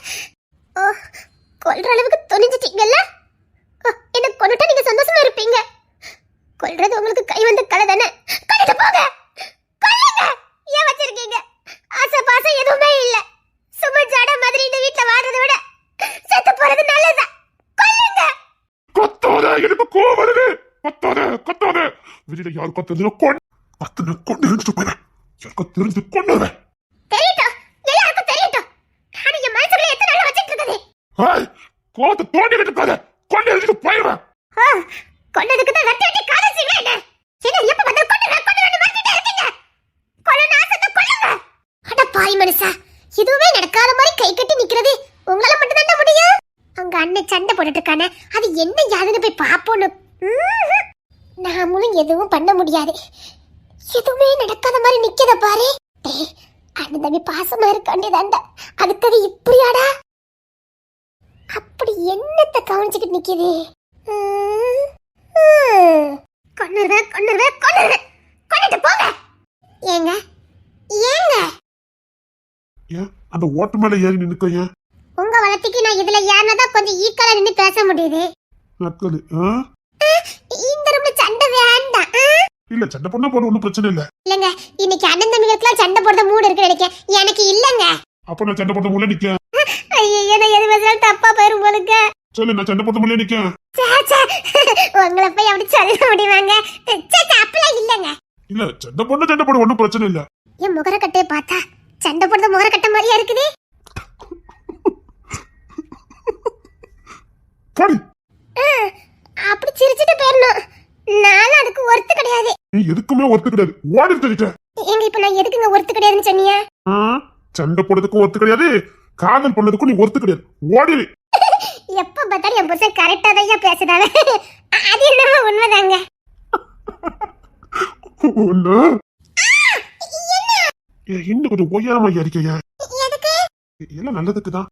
ஓ, கொல்ற அளவுக்கு துணிஞ்சிட்டீங்கல்ல. என்ன கொண்டுட்டா நீங்க சந்தோஷமா இருப்பீங்க. கொல்றது உங்களுக்கு கை வந்த கலை தானே. கொல்லிட்டு போங்க, கொல்லுங்க. ஏன் வச்சிருக்கீங்க? ஆசை பாசம் எதுவுமே இல்ல. சும்மா ஜட மாதிரி இந்த வீட்டுல வாடுறதை விட செத்து போறது நல்லதா. கொல்லுங்க. கத்தாத, எனக்கு கோவம் வருது. கத்தாத, கத்தாத. வெளியில யாரு கத்துனா கொண்டு எரிஞ்சிட்டு போயிருவேன். யாருக்கா தெரிஞ்சு கொண்டுருவேன். தெரியட்டும், எல்லாருக்கும் தெரியட்டும். நான் என் மனசுக்குள்ள எத்தனை நாள் வச்சிட்டு இருக்கதே. கோவத்தை தோண்டிக்கிட்டு இருக்காத, கொண்டு எரிஞ்சிட்டு போயிருவேன். கொன்னதுக்கு தான் வெட்டி வெட்டி காதலிச்சீங்க என்ன? என்ன எப்ப வந்து கொண்டு மாட்டிட்டே இருக்கீங்க? கொல்லன ஆசைத்த கொல்லுங்க. அட பாய் மனுஷா, இதுவே நடக்காத மாதிரி கை கட்டி நிக்கிறது உங்களால மட்டும் தான் முடியும். அவங்க அண்ணன் சண்டை போட்டுட்டு இருக்கானே, அது என்ன யாருன்னு போய் பாப்போன்னு. நாமளும் எதுவும் பண்ண முடியாது. எதுவுமே நடக்காத மாதிரி நிக்கத பாரு. டேய், அண்ணன் தம்பி பாசமா இருக்காண்டிதாண்டா, அதுக்காக இப்படியாடா? அப்படி என்னத்த கவனிச்சுக்கிட்டு நிக்குது? கொன்னுட்டு போங்க. ஏங்க ஏங்க ஏன் அந்த ஓட்டு மேல ஏறி நின்னுக்க? ஏன் உங்க வளர்த்திக்கு நான் இதுல ஏன்னதான் கொஞ்சம் ஈக்கலா நின்னு பேச முடியுது. நக்கலு இந்த ரூம்ல சண்டை வேண்டாம். இல்ல சண்டை பண்ணா போட ஒண்ணும் பிரச்சனை இல்ல. இல்லங்க, இன்னைக்கு அண்ணன் தம்பிகளுக்குலாம் சண்டை போடுற மூடு இருக்கு நினைக்கிறேன். எனக்கு இல்லங்க. அப்ப நான் சண்டை போட்ட முள்ள நிக்க. ஐயோ, நான் எது பேசுறாலும் தப்பா போயிரும் போலுங்க. சொல்லு, நான் சண்டை போட்ட முள்ள நிக்க. உங்களை போய் அப்படி சொல்ல முடியுமாங்க? அப்பெல்லாம் இல்லங்க. இல்ல சண்டை போட ஒண்ணும் பிரச்சனை இல்ல. என் முகரக்கட்டையை பார்த்தா சண்டை போடுற முகரக்கட்டை மாதிரியா இருக்குது. போடி. அப்படி சிரிச்சிட்டு போயிடணும். நான் அதுக்கு ஒர்த்து கிடையாது. நீ எதுக்குமே ஒர்த்து கிடையாது. ஓடி சொல்லிட்ட. எங்க இப்ப நான் எதுக்குங்க ஒர்த்து கிடையாதுன்னு சொன்னீங்க? சண்டை போடுறதுக்கும் ஒர்த்து கிடையாது, காதல் பண்ணதுக்கும் நீ ஒர்த்து கிடையாது. ஓடிடு. எப்ப பார்த்தாலும் என் புருஷன் கரெக்டா தான் பேசுறாங்க. அது என்னமோ உண்மைதாங்க. இன்னும் கொஞ்சம் உயரமா அறிக்கையா? எதுக்கு? எல்லாம் நல்லதுக்கு தான்.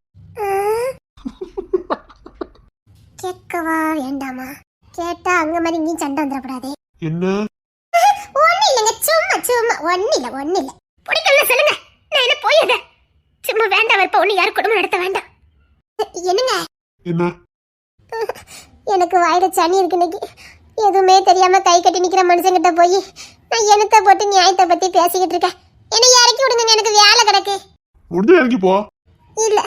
கேட்கவா வேண்டாமா? கேட்டா அங்க மாதிரி இங்கேயும் சண்டை வந்துடக்கூடாது. என்ன? ஒண்ணு இல்லைங்க, சும்மா ஒண்ணு இல்ல. பிடிக்கல சொல்லுங்க, நான் என்ன போயத? சும்மா வேண்டாம் இருப்ப ஒண்ணு யாரும் குடும்பம் நடத்த வேண்டாம். என்னங்க? என்ன? எனக்கு வாயில சனி இருக்கு இன்னைக்கு. எதுவுமே தெரியாம கை கட்டி நிக்கிற மனுஷங்கிட்ட போய் நான் என்னத்தை போட்டு நியாயத்தை பத்தி பேசிக்கிட்டு இருக்கேன். என்னை இறக்கி விடுங்க, எனக்கு வேலை கிடக்கு. முடிஞ்ச இறங்கி போ. இல்ல,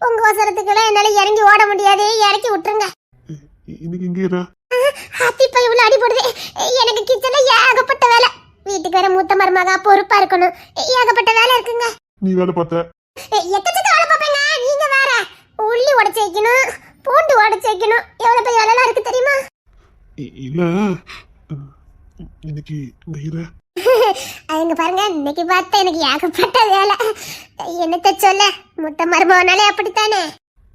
உங்க அவசரத்துக்கெல்லாம் என்னால இறங்கி ஓட முடியாது, இறக்கி விட்டுருங்க. இன்னைக்கு இங்கே இரு. ஹாத்திப்பா இவ்வளவு அடிபடுது. எனக்கு கிச்சன்ல ஏகப்பட்ட வேலை. வீட்டுக்கு வர மூத்த மருமகா பொறுப்பா இருக்கணும். ஏகப்பட்ட வேலை இருக்குங்க. நீ வேலை பார்த்த? எக்கச்சக்க வேலை பார்ப்பேங்க. நீங்க வேற உள்ளி உடைச்சு வைக்கணும், பூண்டு உடைச்சு வைக்கணும். எவ்வளவு பெரிய வேலை இருக்கு தெரியுமா? இல்ல இன்னைக்கு இந்த இரு. அதுங்க பாருங்க, இன்னைக்கு பார்த்தா எனக்கு ஏகப்பட்ட வேலை. என்னத்த சொல்ல, மூத்த மருமகனாலே அப்படித்தானே.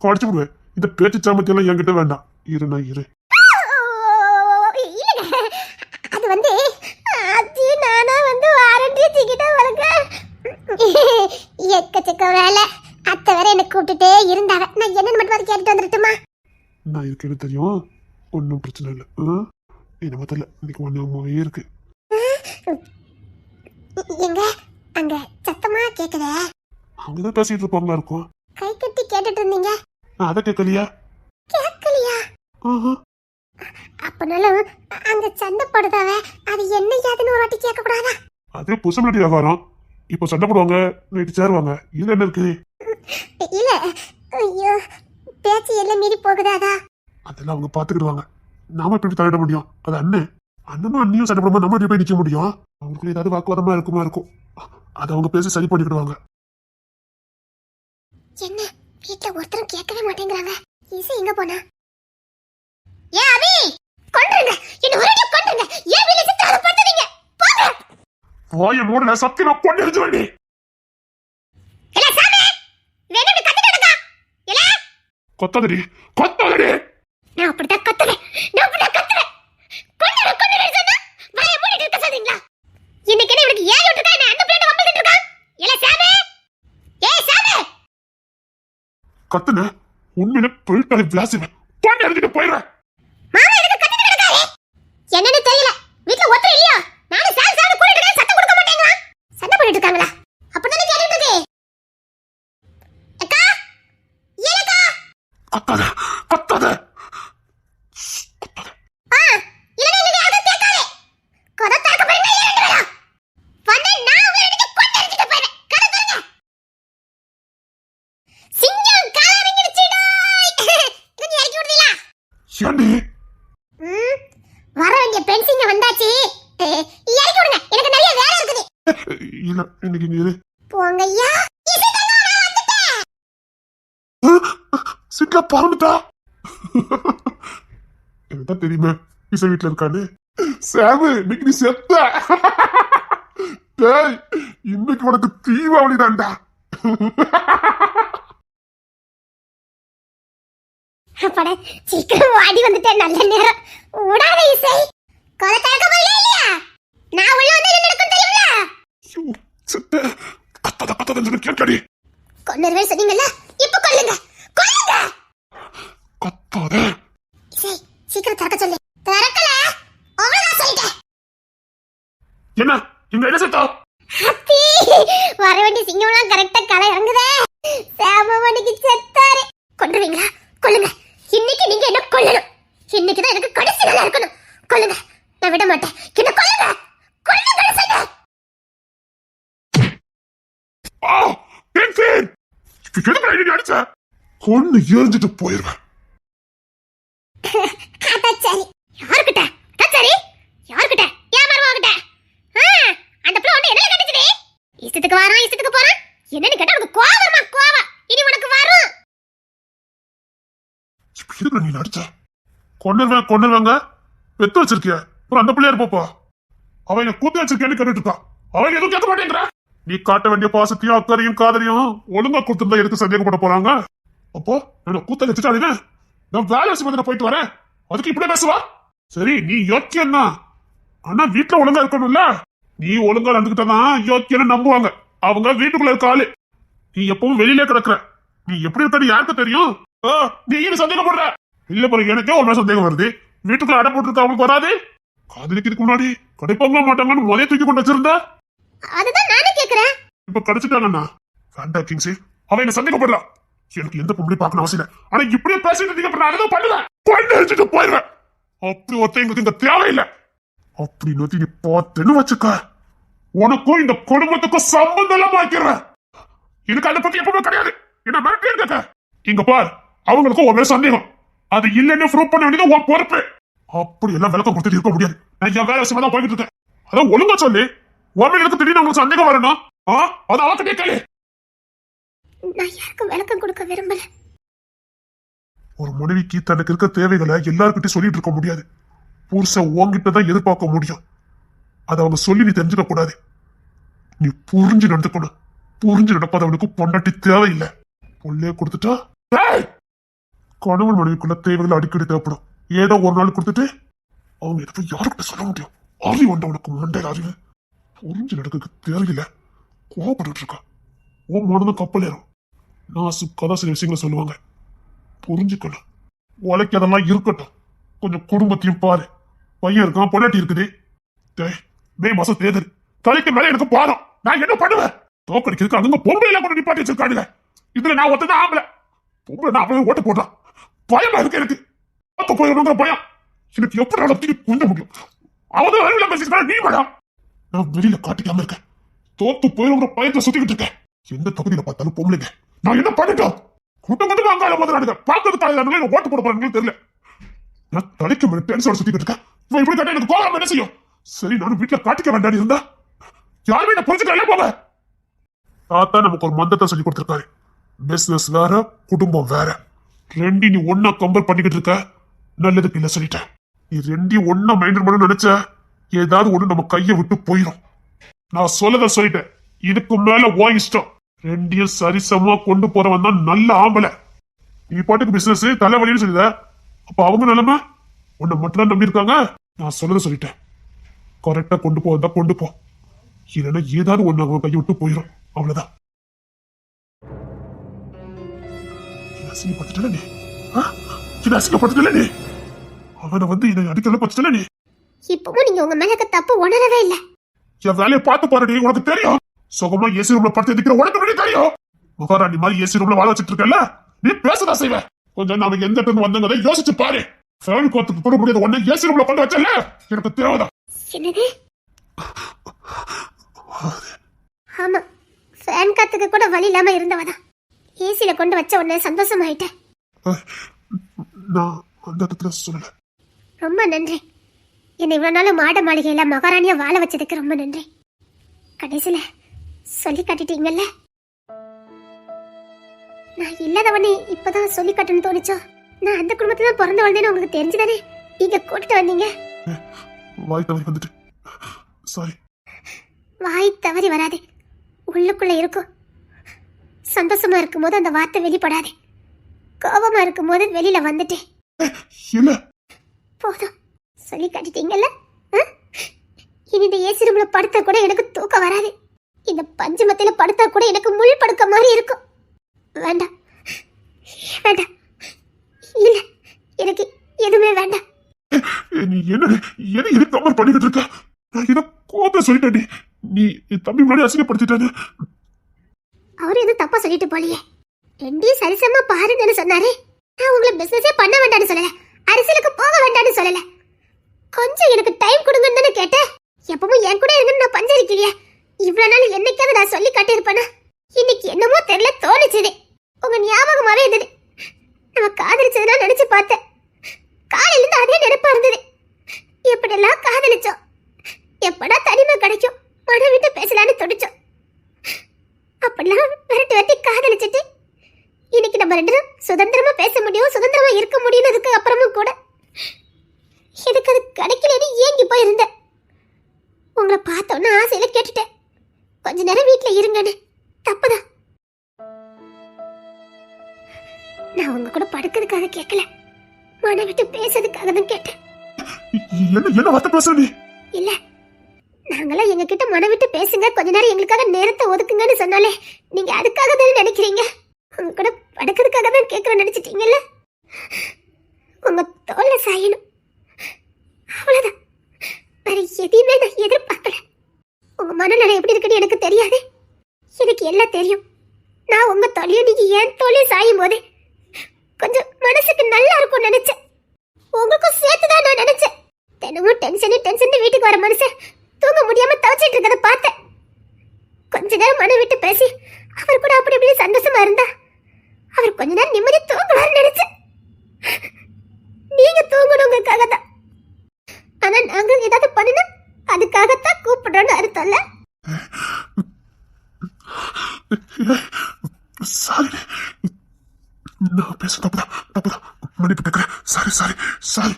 குறைச்சு விடுவேன். இந்த பேச்சு சாமத்தியெல்லாம் என்கிட்ட வேண்டாம். இரு, நான் இரு. இல்லங்க, அது வந்து அது நானா வந்து வாரண்டி தூக்கிட்டா வளர்க்க. எக்கச்சக்க வேலை. அத்தை வேற எனக்கு கூப்பிட்டுட்டே இருந்தாவ. நான் என்னன்னு மட்டும் அதை கேட்டுட்டு வந்துட்டுமா? நான் இருக்கேன்னு தெரியும், ஒன்றும் பிரச்சனை இல்லை. என்ன தெரியல, இன்னைக்கு ஒன்றுமே இருக்கு. எங்க அங்க சத்தமா கேக்குதே? அங்கதான் பேசிட்டு இருப்பாங்களா இருக்கும். கை கட்டி கேட்டுட்டு இருந்தீங்க. அதை கேட்கலையா? கேட்கலையா? அப்பனாலும் அங்க சண்டை போடுதாவ, அது என்ன யாதுன்னு ஒரு வாட்டி கேட்க கூடாதா? அதே புதுசு வியாபாரம். இப்போ சண்டை போடுவாங்க, நைட்டு சேருவாங்க. இதுல என்ன இருக்கு? இல்ல, ஐயோ, பேச்சு எல்லாம் மீறி போகுதாதா? அதெல்லாம் அவங்க பாத்துக்கிடுவாங்க. நாம எப்படி தலையிட முடியும்? அது அண்ணனும் அண்ணியும் சண்டை போடும்போது நம்ம எப்படி போய் நிக்க முடியும்? அவங்களுக்கு ஏதாவது வாக்குவாதமா இருக்கும். அதை அவங்க பேசி சரி பண்ணிக்கிடுவாங்க. என்ன வீட்டுல ஒருத்தரும் கேட்கவே மாட்டேங்கிறாங்க. இசை எங்க போனா? ஏ அபி, கொன்றுங்க, என்ன ஒரேடியா கொன்றுங்க. ஏன் வீட்ல சித்தாத படுத்துவீங்க? போங்க. வாயை மூடல, சத்தியமா கொண்டு எடுத்து வேண்டி. இல்ல சாமி, வேணும் கத்திட்டு இருக்கா? இல்ல கொத்தாதடி. நான் அப்படிதான் கத்துறேன். கொன்றுன்னு சொன்னா வாயை மூடிட்டு இருக்க சொல்றீங்களா? இன்னைக்கு என்ன இவனுக்கு ஏன் விட்டுருக்கா? என்ன அந்த பிள்ளை வம்பிட்டு இருக்கா? இல்ல சாமி, ஏ சாமி, கத்துன உண்மையில போயிட்டாலே பிளாசிவன் கொண்டு எடுத்துட்டு போயிடுறேன். மாமா எதுக்கு கத்திட்டு கிடக்காரு? என்னன்னு தெரியல. வீட்ல ஒருத்தர் இல்லையா? நானும் சால் கூட்டிட்டு இருக்கேன், சத்தம் கொடுக்க மாட்டேங்களா? சண்டை பண்ணிட்டு இருக்காங்களா? அப்படிதானே கேட்டுட்டு இருக்கு. அக்கா, ஏலக்கா, கத்தாத. இல்ல நீங்க அத கேட்காதே. கதை திறக்க பாருங்க, ஏறி வரா. வந்தே நான் உங்களை அடிச்சு கொண்டு எடுத்துட்டு போறேன். கதை தரங்க. சிங்கம் காலறிஞ்சிடுச்சுடா. இத இறக்கி விடுறீங்களா? ஏண்டி? வர வேண்டிய பென்சிங்க வந்தாச்சு. இறக்கி விடுங்க, எனக்கு நிறைய வேலை இருக்குது. இல்ல இன்னைக்கு இங்க இரு. போங்க ஐயா. சிட்ல பறந்துட்டா. எனக்கு தான் தெரியுமே இசை வீட்டுல இருக்கான்னு. சாமு, இன்னைக்கு நீ செத்த. டேய், இன்னைக்கு உனக்கு தீபாவளி தான்டா. அப்பாடா, சீக்கிரம் வாடி வந்துட்டேன். நல்ல நேரம். ஓடாத இசை. கொலை திறக்க போறியா இல்லையா? நான் உள்ள வந்து என்ன நடக்கும் தெரியுமா? ஐயோ, செத்த. என்ன இங்க என்ன சத்தம்? ஹாப்பி வர வேண்டிய சிங்கம்லாம் கரெக்டா களை இறங்குதே. சாமவனுக்கு செத்தாரு. கொன்றுவீங்களா? கொல்லுங்க. இன்னைக்கு நீங்க என்ன கொல்லணும். இன்னைக்கு தான் எனக்கு கடைசி நாளா இருக்கணும். கொல்லுங்க. நான் விட மாட்டேன். என்ன கொல்லுங்க. கொல்லுங்க சொல்லுங்க. ஆ பென்சில் எதுக்கு நீ அடிச்ச? கொன்னு எரிஞ்சிட்டு போயிருவேன். சரி யாருக்கிட்ட சரி யாருக்கிட்ட ஏமாறுவாங்கிட்ட அந்த பிள்ளை ஒண்ணு என்ன கட்டுச்சுடி இஷ்டத்துக்கு வரான் இஷ்டத்துக்கு போறான் என்னன்னு கேட்டா உனக்கு கோவமா கோவம் இனி உனக்கு வரும் எதுக்கு நீ அடிச்ச? கொன்னுருவாங்க பெத்து வச்சிருக்கிய ஒரு அந்த பிள்ளையார் போப்பா. அவன் என்ன கூத்து வச்சிருக்கேன்னு கேட்டுட்டு இருக்கா. அவன் எதுவும் கேட்க மாட்டேங்கிறா. நீ காட்ட வேண்டிய பாசத்தையும் அக்கறையும் காதலையும் ஒழுங்கா கொடுத்துருந்தா எதுக்கு சந்தேகப்பட போறாங்க? அப்போ என்ன கூத்த வச்சுட்டாலே நான் வேலை விஷயமா போயிட்டு வரேன். அதுக்கு இப்படியே பேசுவா? சரி நீ யோக்கியம் தான், ஆனா வீட்டுல ஒழுங்கா இருக்கணும்ல. நீ ஒழுங்கா நடந்துகிட்டதான் யோக்கியன்னு நம்புவாங்க. அவங்க வீட்டுக்குள்ள இருக்க ஆளு. நீ எப்பவும் வெளியிலே கிடக்குற. நீ எப்படி இருக்கன்னு யாருக்கு தெரியும்? நீ சந்தேகப்படுற இல்ல பாரு. எனக்கே ஒரு நாள் சந்தேகம் வருது. வீட்டுக்குள்ள அடை போட்டு அவங்களுக்கு வராது. காதலிக்கிறதுக்கு முன்னாடி கிடைப்பாங்க மாட்டாங்கன்னு முதலே தூக்கி கொண்டு வச்சிருந்தா. அதுதான் நானே கேக்குறேன். இப்ப கிடைச்சிட்டாங்கண்ணா வேண்டா கிங்ஸி. அவன் என்ன சந்தேகப்படுறா. எனக்கு எந்த பொம்பளை பார்க்கணும் அவசியம் இல்லை. ஆனா இப்படியே பேசிட்டு இருந்தீங்க நான் அதை பண்ணுவேன். கொண்டு வச்சுட்டு போயிருவேன். அப்படி ஒருத்தன் எங்களுக்கு இங்க தேவையில்லை. அப்படி நோக்கி நீ பார்த்தேன்னு வச்சுக்க, உனக்கும் இந்த குடும்பத்துக்கும் சம்பந்தம் எல்லாம் ஆக்கிடுவேன். எனக்கு அதை பத்தி எப்பவுமே கிடையாது. என்ன மிரட்டே இருக்க. இங்க பார், அவங்களுக்கும் ஒரு சந்தேகம். அது இல்லைன்னு ப்ரூவ் பண்ண வேண்டியது உன் பொறுப்பு. அப்படி எல்லாம் விளக்கம் கொடுத்துட்டு இருக்க முடியாது. நான் என் வேலை விஷயமா தான் போய்கிட்டு இருக்கேன். அதான் ஒழுங்கா சொல்லி உண்மைகளுக்கு திடீர்னு உங்களுக்கு சந்தேகம் வரணும். அது அவக்கிட்டே கேளு. நான் யாருக்கும் விளக்கம் கொடுக்க விரும்பல. ஒரு மனைவிக்கு தனக்கு இருக்க தேவைகளை எல்லாருக்கிட்டையும் சொல்லிட்டு இருக்க முடியாது. புருஷன் உன்கிட்ட தான் எதிர்பார்க்க முடியும். அதை அவங்க சொல்லி நீ தெரிஞ்சுக்க கூடாது. நீ புரிஞ்சு நடந்துக்கணும். புரிஞ்சு நடப்பாதவனுக்கு பொண்டாட்டி தேவையில்லை. பொல்லே கொடுத்துட்டா கணவன் மனைவிக்குள்ள தேவைகள் அடிக்கடி தேவைப்படும். ஏதோ ஒரு நாள் கொடுத்துட்டு அவங்க எதை யாருக்கிட்ட சொல்ல முடியும்? அறிவு வந்தவனுக்கு மண்டை அறிவு. புரிஞ்சு நடக்க தேவையில்லை. கோவப்பட்டு இருக்கா. ஓ மனதும் கப்பல் ஏறும். நான் சுக்காதான் சில விஷயங்களை சொல்லுவாங்க. புரிஞ்சுக்கணும். உழைக்கதெல்லாம் இருக்கட்டும். கொஞ்சம் குடும்பத்தையும் பாரு. பையன் இருக்கான், பொண்டாட்டி இருக்குது. மே மாசம் தேர்தல் தலைக்கு மேல எனக்கு பாடம். நான் என்ன பண்ணுவேன்? தோக்கடிக்கிறதுக்கு அங்க பொம்பளை எல்லாம் கொண்டு நிப்பாட்டி வச்சிருக்காங்க. இதுல நான் ஒருத்ததான் ஆம்பளை. பொம்பளை நான் அவன் ஓட்டு போடுறான். பயமா இருக்கு எனக்கு. போயிருங்கிற பயம் எனக்கு எப்படி நடத்தி கொஞ்ச முடியும். அவதான் வெளியில பேசிட்டு நீ வேடா. நான் வெளியில காட்டிக்காம இருக்கேன். தோத்து போயிருங்கிற பயத்தை சுத்திக்கிட்டு இருக்கேன். எந்த தொகுதியில பார்த்தாலும் பொம்பளைங்க. நான் என்ன பண்ணிட்டோம்? கூட்டம் கூட்டம் அங்கால முதலாடுங்க. பார்க்கறது தலையில ஓட்டு போட போறாங்க தெரியல. நான் தலைக்கு மேல டென்ஷன் சுத்திக்கிட்டு இருக்கேன். இப்படி கேட்டா எனக்கு கோவம் என்ன செய்யும்? சரி நானும் வீட்டுல காட்டிக்க வேண்டாம் இருந்தா யாருமே என்ன புரிஞ்சுக்கல போக. தாத்தா நமக்கு ஒரு மந்தத்தை சொல்லி கொடுத்திருக்காரு. பிசினஸ் வேற, குடும்பம் வேற. ரெண்டி நீ ஒன்னா கம்பேர் பண்ணிக்கிட்டு இருக்க. நல்லதுக்கு இல்ல சொல்லிட்டேன். நீ ரெண்டையும் ஒன்னா மைண்ட் பண்ண நினைச்ச ஏதாவது ஒண்ணு நம்ம கையை விட்டு போயிடும். நான் சொல்லத சொல்லிட்டேன். இதுக்கு மேல ஓ இஷ்டம். ரெண்டையும் சரிசமா கொண்டு போறவன் தான் நல்ல ஆம்பளை. நீ பாட்டுக்கு பிசினஸ் தலைவலின்னு சொல்லுத. அப்ப அவங்க நிலைமை உன்னை மட்டும் தான் நம்பி இருக்காங்க. நான் சொல்லத சொல்லிட்டேன். கரெக்டா கொண்டு போவதா கொண்டு போ. இல்லைன்னா ஏதாவது ஒண்ணு அவங்க கையை விட்டு போயிடும். அவ்வளவுதான். அசிங்கப்படுத்திட்டல நீ. அசிங்கப்படுத்திட்டல நீ. அவனை வந்து இதை அடிக்கல பச்சுட்டல நீ. இப்பவும் நீங்க உங்க மேல தப்பு உணரவே இல்ல. என் வேலையை பார்த்து பாருடி. உனக்கு தெரியும். சுகமா ஏசி ரூம்ல படுத்து எதிர்க்கிற உனக்கு தெரியும். மகாராணி மாதிரி ஏசி ரூம்ல வாழ வச்சிட்டு இருக்கல. நீ பேசதான் செய்வ. கொஞ்சம் நாம எந்த டைம் வந்தங்க யோசிச்சு பாரு. ஃபேன் கோத்துக்கு கூட முடியாது. உடனே ஏசி ரூம்ல கொண்டு வச்சல எனக்கு தேவைதான். என்னது? ஆமா, ஃபேன் காத்துக்கு கூட வழி இல்லாம இருந்தவதான் ஏசில கொண்டு வச்ச உடனே சந்தோஷமாயிட்டேன். நான் அந்த இடத்துல சொல்லல. ரொம்ப நன்றி. என்னை இவ்வளவு நாள் மாட மாளிகையில மகாராணியா வாழ வச்சதுக்கு ரொம்ப நன்றி. கடைசியில சொல்லி காட்டிட்டீங்கல்ல. நான் இல்லாதவனே இப்பதான் சொல்லி காட்டணும்னு தோணுச்சோ. நான் அந்த குடும்பத்துல தான் பிறந்து வந்தேன்னு உங்களுக்கு தெரிஞ்சுதானே நீங்க கூட்டிட்டு வந்தீங்க. வாய் தவறி வந்துட்டு சாரி. வாய் தவறி வராது, உள்ளுக்குள்ள இருக்கும். சந்தோஷமா இருக்கும் போது அந்த வார்த்தை வெளிப்படாது. கோபமா இருக்கும் போது வெளியில வந்துட்டேன். இல்ல போதும், சொல்லி காட்டிட்டீங்கல்ல. இனி இந்த ஏசி ரூம்ல படுத்தா கூட எனக்கு தூக்கம் வராது. இந்த பஞ்சு மத்தியில படுத்தா கூட எனக்கு முள் படுக்க மாதிரி இருக்கும். வேண்டாம் வேண்டாம், இல்ல எனக்கு எதுவுமே வேண்டாம். நீ என்ன எது கம்பேர் பண்ணிக்கிட்டு இருக்க? நான் இதை கோபத்தை சொல்லிட்டேன். நீ என் தம்பி முன்னாடி அசிங்கப்படுத்திட்டானு. அவரு எதுவும் தப்பா சொல்லிட்டு போலியே. ரெண்டையும் சரிசமா பாருங்கன்னு சொன்னாரு. நான் உங்களை பிசினஸே பண்ண வேண்டாம்னு சொல்லல, அரசியலுக்கு போக வேண்டாம்னு சொல்லல. கொஞ்சம் எனக்கு டைம் கொடுங்கன்னு தானே கேட்டேன். எப்பவும் என் கூட இருங்கன்னு நான் பஞ்சரிக்கலையே. இவ்வளவு நாள் என்னைக்காவது நான் சொல்லி காட்டியிருப்பேனா? இன்னைக்கு என்னமோ தெரியல தோணுச்சுது. உங்க ஞாபகமாவே இருந்தது. நம்ம காதலிச்சதுனா நினைச்சு பார்த்தேன். காலையில இருந்து அதே நினைப்பா இருந்தது. எப்படியெல்லாம் காதலிச்சோம், எப்படா தனிமை கிடைக்கும் மனம் விட்டு பேசலான்னு துடிச்சோம். அப்படிலாம் விரட்டி விரட்டி காதலிச்சிட்டு இன்னைக்கு நம்ம ரெண்டு பேரும் சுதந்திரமா பேச முடியும், சுதந்திரமா இருக்க முடியும்னதுக்கு அப்புறமும் கூட எனக்கு அது கிடைக்கலன்னு ஏங்கி போயிருந்தேன். உங்களை பார்த்தோன்னு ஆசையில கேட்டுட்டேன், கொஞ்ச நேரம் வீட்டுல இருங்கன்னு. தப்புதான். நான் உங்க கூட படுக்கிறதுக்காக கேட்கல, மன விட்டு பேசுறதுக்காக தான் கேட்டேன். என்ன வார்த்தை பேசுற நீ? இல்ல, நாங்களாம் எங்க கிட்ட மன விட்டு பேசுங்க, கொஞ்ச நேரம் எங்களுக்காக நேரத்தை ஒதுக்குங்கன்னு சொன்னாலே நீங்க அதுக்காக தானே நினைக்கிறீங்க. உங்க கூட படுக்கிறதுக்காக தான் கேட்கறேன்னு நினைச்சிட்டீங்கல்ல. உங்க தோல்ல சாயணும், அவ்வளவுதான். வேற எதையுமே நான் எதிர்பார்க்கல. உங்க மனநிலை எப்படி இருக்குன்னு எனக்கு தெரியாது, எனக்கு எல்லாம் தெரியும். நான் உங்க தொழிலையும் நீங்க ஏன் தொழில் சாயும் போது கொஞ்சம் மனசுக்கு நல்லா இருக்கும் நினைச்சேன். உங்களுக்கும் சேர்த்துதான் நான் நினைச்சேன். தினமும் டென்ஷன் வீட்டுக்கு வர மனுஷன் தூங்க முடியாம தவச்சிட்டு இருக்கத பார்த்தேன். கொஞ்ச நேரம் மன விட்டு பேசி அவர் கூட அப்படி இப்படி சந்தோஷமா இருந்தா அவர் கொஞ்ச நேரம் நிம்மதி தூங்குவார்னு நினைச்சேன். நீங்க தூங்கணுங்கிறதுக்காக தான். ஆனா நாங்க ஏதாவது பண்ணினா அதுக்காகத்தான் கூப்பிடுறோம்னு அர்த்தம்ல. சாரி, நான் பேச தப்புதான். மன்னிப்பு கேட்கிறேன். சாரி. சாரி.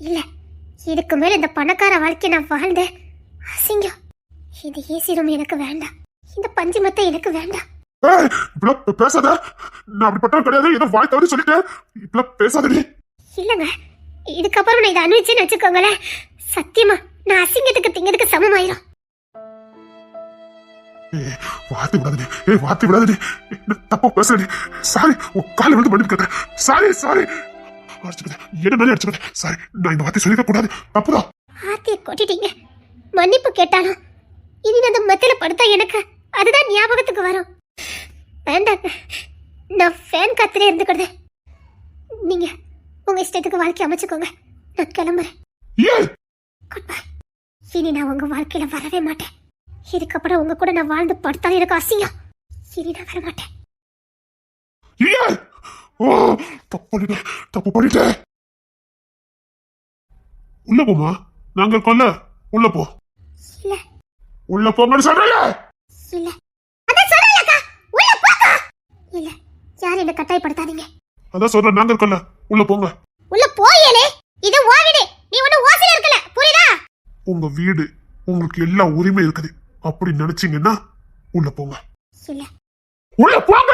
இல்ல, இதுக்கு மேல இந்த பணக்கார வாழ்க்கை நான் வாழ்ந்தேன் அசிங்கம். இது ஏசி ரூம் எனக்கு வேண்டாம், இந்த பஞ்சு மத்த எனக்கு வேண்டாம். இப்பெல்லாம் பேசாத. நான் அப்படிப்பட்டவன் கிடையாது. ஏதோ வாய் தவறி சொல்லிட்டேன். இப்பெல்லாம் பேசாதடி. இல்லங்க, இதுக்கப்புறம் நான் இதை அனுபவிச்சேன்னு வச்சுக்கோங்களேன், சத்தியமா நான் அசிங்கத்துக்கு திங்கிறதுக்கு சமமாயிரும். வார்த்தை விடாதடி. தப்பா பேசுறடி. சாரி, உன் காலை வந்து மன்னிப்பு கேட்டேன். சாரி. என்ன அடிச்சுக்கிட்டேன். சாரி, நான் இந்த வார்த்தை சொல்லிக்க கூடாது. தப்புதான். ஆர்த்தியை கொட்டிட்டீங்க. மன்னிப்பு கேட்டாலும் இனி அந்த மெத்தில படுத்தா எனக்கு அதுதான் ஞாபகத்துக்கு வரும். வேண்டாங்க, நான் ஃபேன் காத்திலே இருந்துக்கிறது. நீங்க உங்க இஷ்டத்துக்கு வாழ்க்கை அமைச்சுக்கோங்க, நான் கிளம்புறேன். Good bye. இனி நான் உங்க வாழ்க்கையில வரவே மாட்டேன். இதுக்கப்புறம் உங்க கூட நான் வாழ்ந்து படுத்தாலும் எனக்கு அசிங்கம். இனி நான் வர மாட்டேன். தப்பு பண்ணிட்டேன். உள்ள போமா. நாங்கள் கொல்ல உள்ள போ. இல்ல, உள்ள போங்கன்னு சொல்றல. இல்ல, அதான் சொல்றலக்கா, உள்ள போங்க. இல்ல, யார் என்ன கட்டாயப்படுத்தாதீங்க. அதான் சொல்றேன், நாங்கள் கொல்ல உள்ள போங்க. உள்ள போயலே, இது உன் வீடு. நீ ஒண்ணு ஓசில இருக்கல, புரியுதா? உங்க வீடு, உங்களுக்கு எல்லா உரிமை இருக்குது. அப்படி நினைச்சீங்கன்னா உள்ள போங்க. இல்ல, உள்ள போங்க.